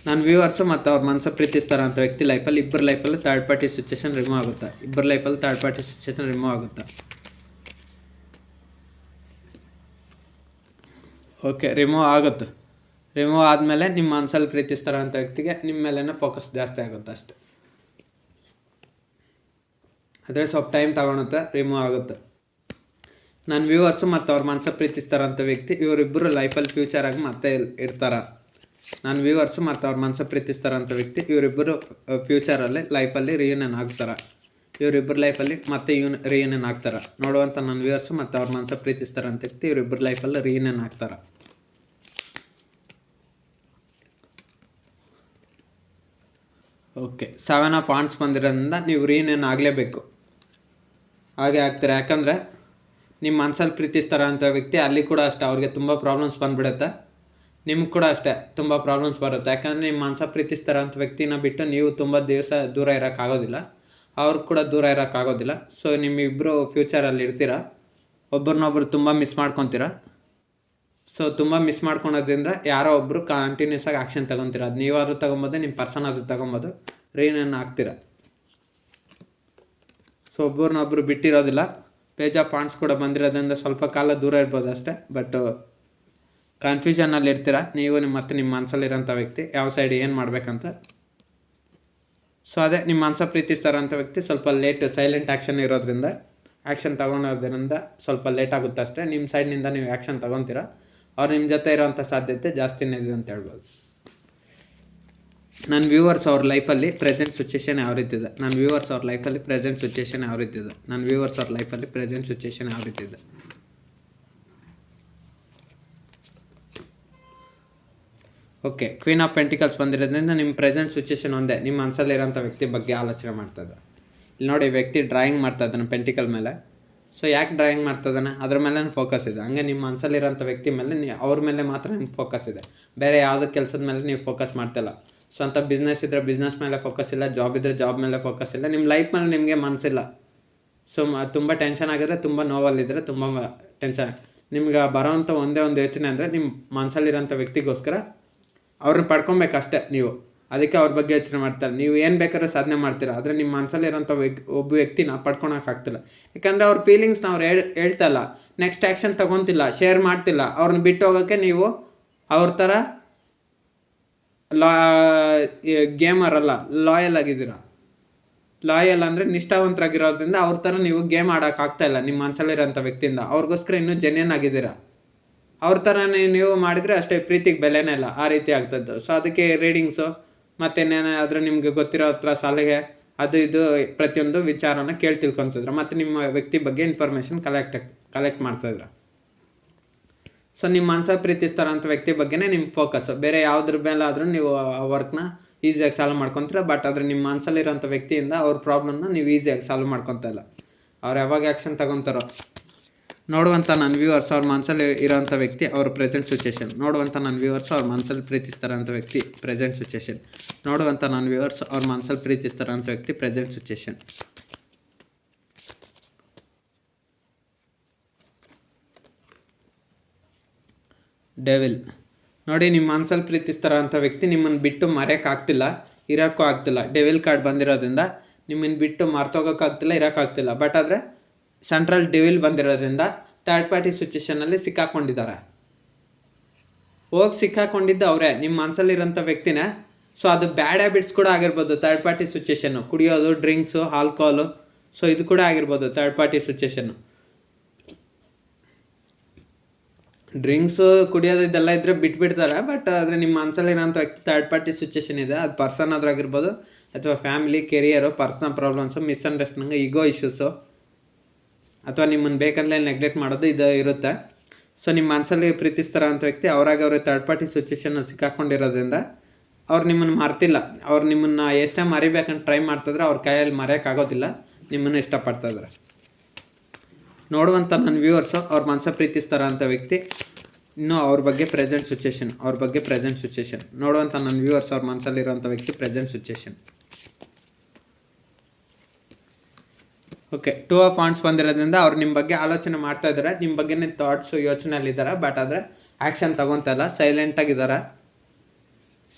ನನ್ನ ವ್ಯೂವರ್ಸು ಮತ್ತು ಅವ್ರ ಮನಸ್ಸು ಪ್ರೀತಿಸ್ತಾರೋ ಅಂಥ ವ್ಯಕ್ತಿ ಲೈಫಲ್ಲಿ ಇಬ್ಬರು ಲೈಫಲ್ಲಿ ಥರ್ಡ್ ಪಾರ್ಟಿ ಸಿಚುವೇಶನ್ ರಿಮೂವ್ ಆಗುತ್ತೆ. ಇಬ್ಬರು ಲೈಫಲ್ಲಿ ಥರ್ಡ್ ಪಾರ್ಟಿ ಸಿಚುವೇಶನ್ ರಿಮೂವ್ ಆಗುತ್ತೆ. ಓಕೆ, ರಿಮೂವ್ ಆಗುತ್ತೆ. ರಿಮೂವ್ ಆದಮೇಲೆ ನಿಮ್ಮ ಮನಸ್ಸಲ್ಲಿ ಪ್ರೀತಿಸ್ತಾರೋ ಅಂಥ ವ್ಯಕ್ತಿಗೆ ನಿಮ್ಮ ಮೇಲೇ ಫೋಕಸ್ ಜಾಸ್ತಿ ಆಗುತ್ತೆ ಅಷ್ಟೆ. ಆದರೆ ಸ್ವಲ್ಪ ಟೈಮ್ ತಗೊಳುತ್ತೆ, ರಿಮೂವ್ ಆಗುತ್ತೆ. ನನ್ನ ವ್ಯೂವರ್ಸು ಮತ್ತು ಅವ್ರ ಮನಸ್ಸು ಪ್ರೀತಿಸ್ತಾರಂಥ ವ್ಯಕ್ತಿ ಇವರಿಬ್ಬರು ಲೈಫಲ್ಲಿ ಫ್ಯೂಚರಾಗಿ ಮತ್ತೆ ಇರ್ತಾರೆ. ನನ್ನ ವ್ಯೂವರ್ಸು ಮತ್ತು ಅವ್ರ ಮನಸ್ಸು ಪ್ರೀತಿಸ್ತಾರಂಥ ವ್ಯಕ್ತಿ ಇವರಿಬ್ಬರು ಫ್ಯೂಚರಲ್ಲಿ ಲೈಫಲ್ಲಿ ರಿಯೂನಿಯನ್ ಆಗ್ತಾರೆ. ಇವರಿಬ್ಬರು ಲೈಫಲ್ಲಿ ಮತ್ತೆ ರಿಯೂನಿಯನ್ ಆಗ್ತಾರೆ. ನೋಡುವಂಥ ನನ್ನ ವ್ಯೂವರ್ಸು ಮತ್ತು ಅವ್ರ ಮನಸ್ಸು ಪ್ರೀತಿಸ್ತಾರಂಥ ವ್ಯಕ್ತಿ ಇವರಿಬ್ಬರು ಲೈಫಲ್ಲಿ ರಿಯೂನಿಯನ್ ಆಗ್ತಾರೆ. ಓಕೆ, 7 ಆಫ್ ವಾಂಡ್ಸ್ ಬಂದಿರೋದ್ರಿಂದ ನೀವು ರಿಯೂನಿಯನ್ ಆಗಲೇಬೇಕು. ಹಾಗೆ ಆಗ್ತಾರೆ. ಯಾಕಂದರೆ ನಿಮ್ಮ ಮನಸ್ಸಲ್ಲಿ ಪ್ರೀತಿಸ್ತಾರ ಅಂಥ ವ್ಯಕ್ತಿ ಅಲ್ಲಿ ಕೂಡ ಅಷ್ಟೇ ಅವ್ರಿಗೆ ತುಂಬ ಪ್ರಾಬ್ಲಮ್ಸ್ ಬಂದುಬಿಡುತ್ತೆ. ನಿಮ್ಗೆ ಕೂಡ ಅಷ್ಟೇ ತುಂಬ ಪ್ರಾಬ್ಲಮ್ಸ್ ಬರುತ್ತೆ. ಯಾಕಂದರೆ ನಿಮ್ಮ ಮನಸ್ಸಲ್ಲಿ ಪ್ರೀತಿಸ್ತಾರ ಅಂಥ ವ್ಯಕ್ತಿನ ಬಿಟ್ಟು ನೀವು ತುಂಬ ದಿವಸ ದೂರ ಇರೋಕ್ಕಾಗೋದಿಲ್ಲ, ಅವ್ರು ಕೂಡ ದೂರ ಇರೋಕ್ಕಾಗೋದಿಲ್ಲ. ಸೊ ನಿಮ್ಮಿಬ್ಬರು ಫ್ಯೂಚರಲ್ಲಿ ಇರ್ತೀರ, ಒಬ್ರನ್ನೊಬ್ರು ತುಂಬ ಮಿಸ್ ಮಾಡ್ಕೊತೀರ. ಸೊ ತುಂಬ ಮಿಸ್ ಮಾಡ್ಕೊಳೋದ್ರಿಂದ ಯಾರೋ ಒಬ್ಬರು ಕಂಟಿನ್ಯೂಸ್ ಆಗಿ ಆ್ಯಕ್ಷನ್ ತೊಗೊತೀರ. ಅದು ನೀವಾದರೂ ತೊಗೊಬೋದು, ನಿಮ್ಮ ಪರ್ಸನ್ ಆದರೂ ತೊಗೊಬೋದು, ರಿಯೂನಿಯನ್ ಆಗ್ತೀರ. ಸೊ ಒಬ್ಬರನ್ನೊಬ್ಬರು ಬಿಟ್ಟಿರೋದಿಲ್ಲ. ಪೇಜ್ ಆಫ್ ವಾಂಡ್ಸ್ ಕೂಡ ಬಂದಿರೋದ್ರಿಂದ ಸ್ವಲ್ಪ ಕಾಲ ದೂರ ಇರ್ಬೋದು ಅಷ್ಟೇ. ಬಟ್ ಕನ್ಫ್ಯೂಷನಲ್ಲಿ ಇರ್ತೀರ ನೀವು ಮತ್ತು ನಿಮ್ಮ ಮನಸ್ಸಲ್ಲಿರೋಂಥ ವ್ಯಕ್ತಿ ಯಾವ ಸೈಡ್ ಏನು ಮಾಡಬೇಕಂತ. ಸೊ ಅದೇ ನಿಮ್ಮ ಮನಸ್ಸು ಪ್ರೀತಿಸ್ತಾರಂಥ ವ್ಯಕ್ತಿ ಸ್ವಲ್ಪ ಲೇಟ್ ಸೈಲೆಂಟ್ ಆ್ಯಕ್ಷನ್ ಇರೋದ್ರಿಂದ, ಆ್ಯಕ್ಷನ್ ತೊಗೊಳೋದ್ರಿಂದ ಸ್ವಲ್ಪ ಲೇಟ್ ಆಗುತ್ತೆ ಅಷ್ಟೇ. ನಿಮ್ಮ ಸೈಡ್ನಿಂದ ನೀವು ಆ್ಯಕ್ಷನ್ ತೊಗೊತೀರ. ಅವ್ರು ನಿಮ್ಮ ಜೊತೆ ಇರೋವಂಥ ಸಾಧ್ಯತೆ ಜಾಸ್ತಿನೇ ಇದೆ ಅಂತ ಹೇಳ್ಬೋದು. ನನ್ನ ವ್ಯೂವರ್ಸ್ ಅವ್ರ ಲೈಫಲ್ಲಿ ಪ್ರೆಸೆಂಟ್ ಸಿಚುವೇಶನ್ ಯಾವ ರೀತಿ ಇದೆ, ನನ್ನ ವ್ಯೂವರ್ಸ್ ಅವ್ರ ಲೈಫಲ್ಲಿ ಪ್ರೆಸೆಂಟ್ ಸಿಚುವೇಶನ್ ಯಾವ ರೀತಿ ಇದೆ, ನನ್ನ ವ್ಯೂವರ್ಸ್ ಅವ್ರ ಲೈಫಲ್ಲಿ ಪ್ರೆಸೆಂಟ್ ಸಿಚುವೇಶನ್ ಯಾವ ರೀತಿ ಇದೆ. ಓಕೆ, ಕ್ವೀನ್ ಆಫ್ ಪೆಂಟಿಕಲ್ಸ್ ಬಂದಿರೋದ್ರಿಂದ ನಿಮ್ಮ ಪ್ರೆಸೆಂಟ್ ಸಿಚುವೇಶನ್ ಒಂದೇ, ನಿಮ್ಮ ಮನಸ್ಸಲ್ಲಿರೋಂಥ ವ್ಯಕ್ತಿ ಬಗ್ಗೆ ಆಲೋಚನೆ ಮಾಡ್ತದೆ. ಇಲ್ಲಿ ನೋಡಿ, ವ್ಯಕ್ತಿ ಡ್ರಾಯಿಂಗ್ ಮಾಡ್ತಾಯಿದ್ದಾನೆ ಪೆಂಟಿಕಲ್ ಮೇಲೆ. ಸೊ ಯಾಕೆ ಡ್ರಾಯಿಂಗ್ ಮಾಡ್ತಾಯಿದ್ದಾನೆ, ಅದ್ರ ಮೇಲೆ ಫೋಕಸ್ ಇದೆ. ಹಂಗೆ ನಿಮ್ಮ ಮನಸ್ಸಲ್ಲಿರೋಂಥ ವ್ಯಕ್ತಿ ಮೇಲೆ ಅವ್ರ ಮೇಲೆ ಮಾತ್ರ ನಿಮ್ಗೆ ಫೋಕಸ್ ಇದೆ. ಬೇರೆ ಯಾವುದೇ ಕೆಲಸದ ಮೇಲೆ ನೀವು ಫೋಕಸ್ ಮಾಡ್ತಿಲ್ಲ. ಸ್ವಂತ ಬಿಸ್ನೆಸ್ ಇದ್ದರೆ ಬಿಸ್ನೆಸ್ ಮೇಲೆ ಫೋಕಸ್ ಇಲ್ಲ, ಜಾಬ್ ಇದ್ದರೆ ಜಾಬ್ ಮೇಲೆ ಫೋಕಸ್ ಇಲ್ಲ, ನಿಮ್ಮ ಲೈಫ್ ಮೇಲೆ ನಿಮಗೆ ಮನಸ್ಸಿಲ್ಲ. ಸೊ ತುಂಬ ಟೆನ್ಷನ್ ಆಗಿದ್ರೆ, ತುಂಬ ನೋವಲ್ಲಿದ್ದರೆ ತುಂಬ ಟೆನ್ಷನ್. ನಿಮ್ಗೆ ಬರೋವಂಥ ಒಂದೇ ಒಂದು ಯೋಚನೆ ಅಂದರೆ ನಿಮ್ಮ ಮನಸ್ಸಲ್ಲಿರೋಂಥ ವ್ಯಕ್ತಿಗೋಸ್ಕರ ಅವ್ರನ್ನ ಪಡ್ಕೊಬೇಕಷ್ಟೇ ನೀವು. ಅದಕ್ಕೆ ಅವ್ರ ಬಗ್ಗೆ ಯೋಚನೆ ಮಾಡ್ತಾರೆ. ನೀವು ಏನು ಬೇಕಾದ್ರೂ ಸಾಧನೆ ಮಾಡ್ತೀರಾ, ಆದರೆ ನಿಮ್ಮ ಮನಸ್ಸಲ್ಲಿರೋಂಥ ಒಬ್ಬ ವ್ಯಕ್ತಿನ ಪಡ್ಕೊಳಕ್ಕಾಗ್ತಿಲ್ಲ. ಯಾಕಂದರೆ ಅವ್ರ ಫೀಲಿಂಗ್ಸ್ನ ಅವ್ರು ಹೇಳ್ತಾ ಇಲ್ಲ, ನೆಕ್ಸ್ಟ್ ಆ್ಯಕ್ಷನ್ ತೊಗೊತಿಲ್ಲ, ಶೇರ್ ಮಾಡ್ತಿಲ್ಲ. ಅವ್ರನ್ನ ಬಿಟ್ಟು ಹೋಗೋಕ್ಕೆ ನೀವು ಅವ್ರ ಥರ ಗೇಮರ್ ಅಲ್ಲ, ಲಾಯಲ್ ಆಗಿದ್ದೀರ. ಲಾಯಲ್ ಅಂದರೆ ನಿಷ್ಠಾವಂತರಾಗಿರೋದ್ರಿಂದ ಅವ್ರ ಥರ ನೀವು ಗೇಮ್ ಆಡೋಕ್ಕಾಗ್ತಾಯಿಲ್ಲ ನಿಮ್ಮ ಮನಸ್ಸಲ್ಲಿರೋಂಥ ವ್ಯಕ್ತಿಯಿಂದ. ಅವ್ರಿಗೋಸ್ಕರ ಇನ್ನೂ ಜೆನ್ಯನ್ ಆಗಿದ್ದೀರಾ. ಅವ್ರ ಥರನೇ ನೀವು ಮಾಡಿದರೆ ಅಷ್ಟೇ ಪ್ರೀತಿಗೆ ಬೆಲೆನೇ ಇಲ್ಲ, ಆ ರೀತಿ ಆಗ್ತದ್ದು. ಸೊ ಅದಕ್ಕೆ ರೀಡಿಂಗ್ಸು ಮತ್ತೇನೇನಾದರೂ ನಿಮಗೆ ಗೊತ್ತಿರೋ ಹತ್ರ ಸಲಹೆ ಅದು ಇದು ಪ್ರತಿಯೊಂದು ವಿಚಾರನ ಕೇಳಿ ತಿಳ್ಕೊತಿದ್ರು. ಮತ್ತು ನಿಮ್ಮ ವ್ಯಕ್ತಿ ಬಗ್ಗೆ ಇನ್ಫಾರ್ಮೇಷನ್ ಕಲೆಕ್ಟ್ ಮಾಡ್ತಾಯಿದ್ರು. ಸೊ ನಿಮ್ಮ ಮನಸ್ಸಲ್ಲಿ ಪ್ರೀತಿಸ್ತಾರಂಥ ವ್ಯಕ್ತಿ ಬಗ್ಗೆನೇ ನಿಮ್ಮ ಫೋಕಸ್ಸು. ಬೇರೆ ಯಾವುದ್ರ ಮೇಲೆ ಆದರೂ ನೀವು ಆ ವರ್ಕ್ನ ಈಸಿಯಾಗಿ ಸಾಲ್ವ್ ಮಾಡ್ಕೊತೀರ. ಬಟ್ ಆದರೆ ನಿಮ್ಮ ಮನಸ್ಸಲ್ಲಿರೋಂಥ ವ್ಯಕ್ತಿಯಿಂದ ಅವ್ರ ಪ್ರಾಬ್ಲಮ್ನ ನೀವು ಈಸಿಯಾಗಿ ಸಾಲ್ವ್ ಮಾಡ್ಕೊತಾ ಇಲ್ಲ. ಅವ್ರು ಯಾವಾಗ ಆ್ಯಕ್ಷನ್ ತಗೊತಾರೋ ನೋಡುವಂಥ ನನ್ನ ವ್ಯೂವರ್ಸ್ ಅವ್ರ ಮನಸ್ಸಲ್ಲಿ ಇರೋವಂಥ ವ್ಯಕ್ತಿ ಅವ್ರ ಪ್ರೆಸೆಂಟ್ ಸಿಚುವೇಶನ್. ನೋಡುವಂಥ ನನ್ನ ವ್ಯೂವರ್ಸ್ ಅವ್ರ ಮನಸ್ಸಲ್ಲಿ ಪ್ರೀತಿಸ್ತಾರಂಥ ವ್ಯಕ್ತಿ ಪ್ರೆಸೆಂಟ್ ಸಿಚುವೇಶನ್. ನೋಡುವಂಥ ನನ್ನ ವ್ಯೂವರ್ಸ್ ಅವ್ರ ಮನಸ್ಸಲ್ಲಿ ಪ್ರೀತಿಸ್ತಾರಂಥ ವ್ಯಕ್ತಿ ಪ್ರೆಸೆಂಟ್ ಸಿಚುವೇಶನ್. ಡೆವಿಲ್ ನೋಡಿ, ನಿಮ್ಮ ಮನಸ್ಸಲ್ಲಿ ಪ್ರೀತಿಸ್ತಾರ ಅಂಥ ವ್ಯಕ್ತಿ ನಿಮ್ಮನ್ನು ಬಿಟ್ಟು ಮರೆಯೋಕ್ಕಾಗ್ತಿಲ್ಲ, ಇರೋಕ್ಕೂ ಆಗ್ತಿಲ್ಲ. ಡೆವಿಲ್ ಕಾರ್ಡ್ ಬಂದಿರೋದ್ರಿಂದ ನಿಮ್ಮನ್ನು ಬಿಟ್ಟು ಮರ್ತೋಗೋಕ್ಕಾಗ್ತಿಲ್ಲ, ಇರೋಕ್ಕಾಗ್ತಿಲ್ಲ. ಬಟ್ ಆದರೆ ಸೆಂಟ್ರಲ್ ಡೆವಿಲ್ ಬಂದಿರೋದ್ರಿಂದ ಥರ್ಡ್ ಪಾರ್ಟಿ ಸಿಚುವೇಷನಲ್ಲಿ ಸಿಕ್ಕಾಕೊಂಡಿದ್ದಾರೆ. ಹೋಗಿ ಸಿಕ್ಕಾಕೊಂಡಿದ್ದು ಅವರೇ, ನಿಮ್ಮ ಮನಸ್ಸಲ್ಲಿರೋಂಥ ವ್ಯಕ್ತಿನೇ. ಸೊ ಅದು ಬ್ಯಾಡ್ ಹ್ಯಾಬಿಟ್ಸ್ ಕೂಡ ಆಗಿರ್ಬೋದು. ಥರ್ಡ್ ಪಾರ್ಟಿ ಸಿಚುವೇಷನ್ನು ಕುಡಿಯೋದು, ಡ್ರಿಂಕ್ಸು, ಆಲ್ಕೋಹಾಲು, ಸೊ ಇದು ಕೂಡ ಆಗಿರ್ಬೋದು ಥರ್ಡ್ ಪಾರ್ಟಿ ಸಿಚುವೇಷನ್ನು. ಡ್ರಿಂಕ್ಸು ಕುಡಿಯೋದು ಇದೆಲ್ಲ ಇದ್ದರೆ ಬಿಟ್ಬಿಡ್ತಾರೆ. ಬಟ್ ಆದರೆ ನಿಮ್ಮ ಮನಸ್ಸಲ್ಲಿರೋಂಥ ವ್ಯಕ್ತಿ ಥರ್ಡ್ ಪಾರ್ಟಿ ಸಿಚುವೇಷನ್ ಇದೆ. ಅದು ಪರ್ಸನ್ ಆದ್ರಾಗಿರ್ಬೋದು ಅಥವಾ family, career, personal problems, misunderstanding, ego issues, ಅಥವಾ ನಿಮ್ಮನ್ನು ಬೇಕಂದಲೇ ನೆಗ್ಲೆಕ್ಟ್ ಮಾಡೋದು ಇದು ಇರುತ್ತೆ. ಸೊ ನಿಮ್ಮ ಮನಸ್ಸಲ್ಲಿ ಪ್ರೀತಿಸ್ತಾರ ಅಂಥ ವ್ಯಕ್ತಿ ಅವರಾಗಿ ಅವರೇ ಥರ್ಡ್ ಪಾರ್ಟಿ ಸಿಚುವೇಷನ್ನ ಸಿಕ್ಕಾಕೊಂಡಿರೋದ್ರಿಂದ ಅವ್ರು ನಿಮ್ಮನ್ನು ಮರ್ತಿಲ್ಲ. ಅವ್ರು ನಿಮ್ಮನ್ನು ಎಷ್ಟೇ ಮರಿಬೇಕಂತ ಟ್ರೈ ಮಾಡ್ತಿದ್ರೆ ಅವ್ರ ಕೈಯಲ್ಲಿ ಮರೆಯೋಕ್ಕಾಗೋದಿಲ್ಲ, ನಿಮ್ಮನ್ನು ಇಷ್ಟಪಡ್ತಾಯಿದ್ದಾರೆ. ನೋಡುವಂಥ ನನ್ನ ವ್ಯೂವರ್ಸು ಅವ್ರ ಮನಸ್ಸು ಪ್ರೀತಿಸ್ತಾರ ಅಂಥ ವ್ಯಕ್ತಿ ಇನ್ನೂ ಅವ್ರ ಬಗ್ಗೆ ಪ್ರೆಸೆಂಟ್ ಸಿಚುವೇಶನ್. ನೋಡುವಂಥ ನನ್ನ ವ್ಯೂವರ್ಸ್ ಅವ್ರ ಮನಸ್ಸಲ್ಲಿರೋಂಥ ವ್ಯಕ್ತಿ present situation. Okay, 2 of wands ಬಂದಿರೋದ್ರಿಂದ ಅವ್ರು ನಿಮ್ಮ ಬಗ್ಗೆ ಆಲೋಚನೆ ಮಾಡ್ತಾ ಇದ್ದಾರೆ, ನಿಮ್ಮ ಬಗ್ಗೆನೇ ಥಾಟ್ಸು ಯೋಚನೆಯಲ್ಲಿದ್ದಾರೆ. ಬಟ್ ಆದರೆ ಆ್ಯಕ್ಷನ್ ತೊಗೊತಾ ಇಲ್ಲ, ಸೈಲೆಂಟಾಗಿದ್ದಾರೆ.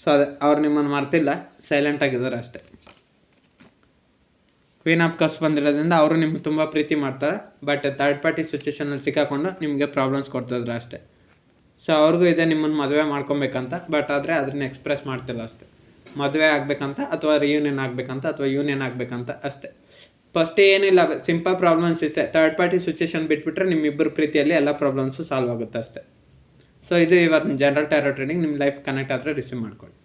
ಸೊ ಅದೇ ಅವ್ರು ನಿಮ್ಮನ್ನು ಮರ್ತಿಲ್ಲ, ಸೈಲೆಂಟ್ ಆಗಿದ್ದಾರೆ ಅಷ್ಟೇ. ಕ್ವೀನ್ ಆಫ್ ಕಪ್ಸ್ ಬಂದಿರೋದ್ರಿಂದ ಅವರು ನಿಮ್ಗೆ ತುಂಬ ಪ್ರೀತಿ ಮಾಡ್ತಾರೆ, ಬಟ್ ಥರ್ಡ್ ಪಾರ್ಟಿ ಸಿಚುವೇಷನಲ್ಲಿ ಸಿಕ್ಕಾಕೊಂಡು ನಿಮಗೆ ಪ್ರಾಬ್ಲಮ್ಸ್ ಕೊಡ್ತಿದ್ರು ಅಷ್ಟೇ. ಸೊ ಅವ್ರಿಗೂ ಇದೆ ನಿಮ್ಮನ್ನು ಮದುವೆ ಮಾಡ್ಕೊಬೇಕಂತ, ಬಟ್ ಆದರೆ ಅದನ್ನ ಎಕ್ಸ್ಪ್ರೆಸ್ ಮಾಡ್ತಿಲ್ಲ ಅಷ್ಟೇ. ಮದುವೆ ಆಗಬೇಕಂತ ಅಥವಾ ರಿಯೂನಿಯನ್ ಆಗಬೇಕಂತ ಅಥವಾ ಯೂನಿಯನ್ ಆಗಬೇಕಂತ ಅಷ್ಟೇ. ಫಸ್ಟ್ ಏನಿಲ್ಲ, ಸಿಂಪಲ್ ಪ್ರಾಬ್ಲಮ್ಸ್ ಇಷ್ಟೇ. ಥರ್ಡ್ ಪಾರ್ಟಿ ಸಿಚುವೇಷನ್ ಬಿಟ್ಬಿಟ್ರೆ ನಿಮ್ಮಿಬ್ಬರು ಪ್ರೀತಿಯಲ್ಲಿ ಎಲ್ಲ ಪ್ರಾಬ್ಲಮ್ಸು ಸಾಲ್ವ್ ಆಗುತ್ತೆ ಅಷ್ಟೇ. ಸೊ ಇದು ಇವತ್ತು ಜನರಲ್ ಟ್ಯಾರೋ ಟ್ರೇಡಿಂಗ್. ನಿಮ್ಮ ಲೈಫ್ ಕನೆಕ್ಟ್ ಆದರೆ ರಿಸೀವ್ ಮಾಡ್ಕೊಳ್ಳಿ.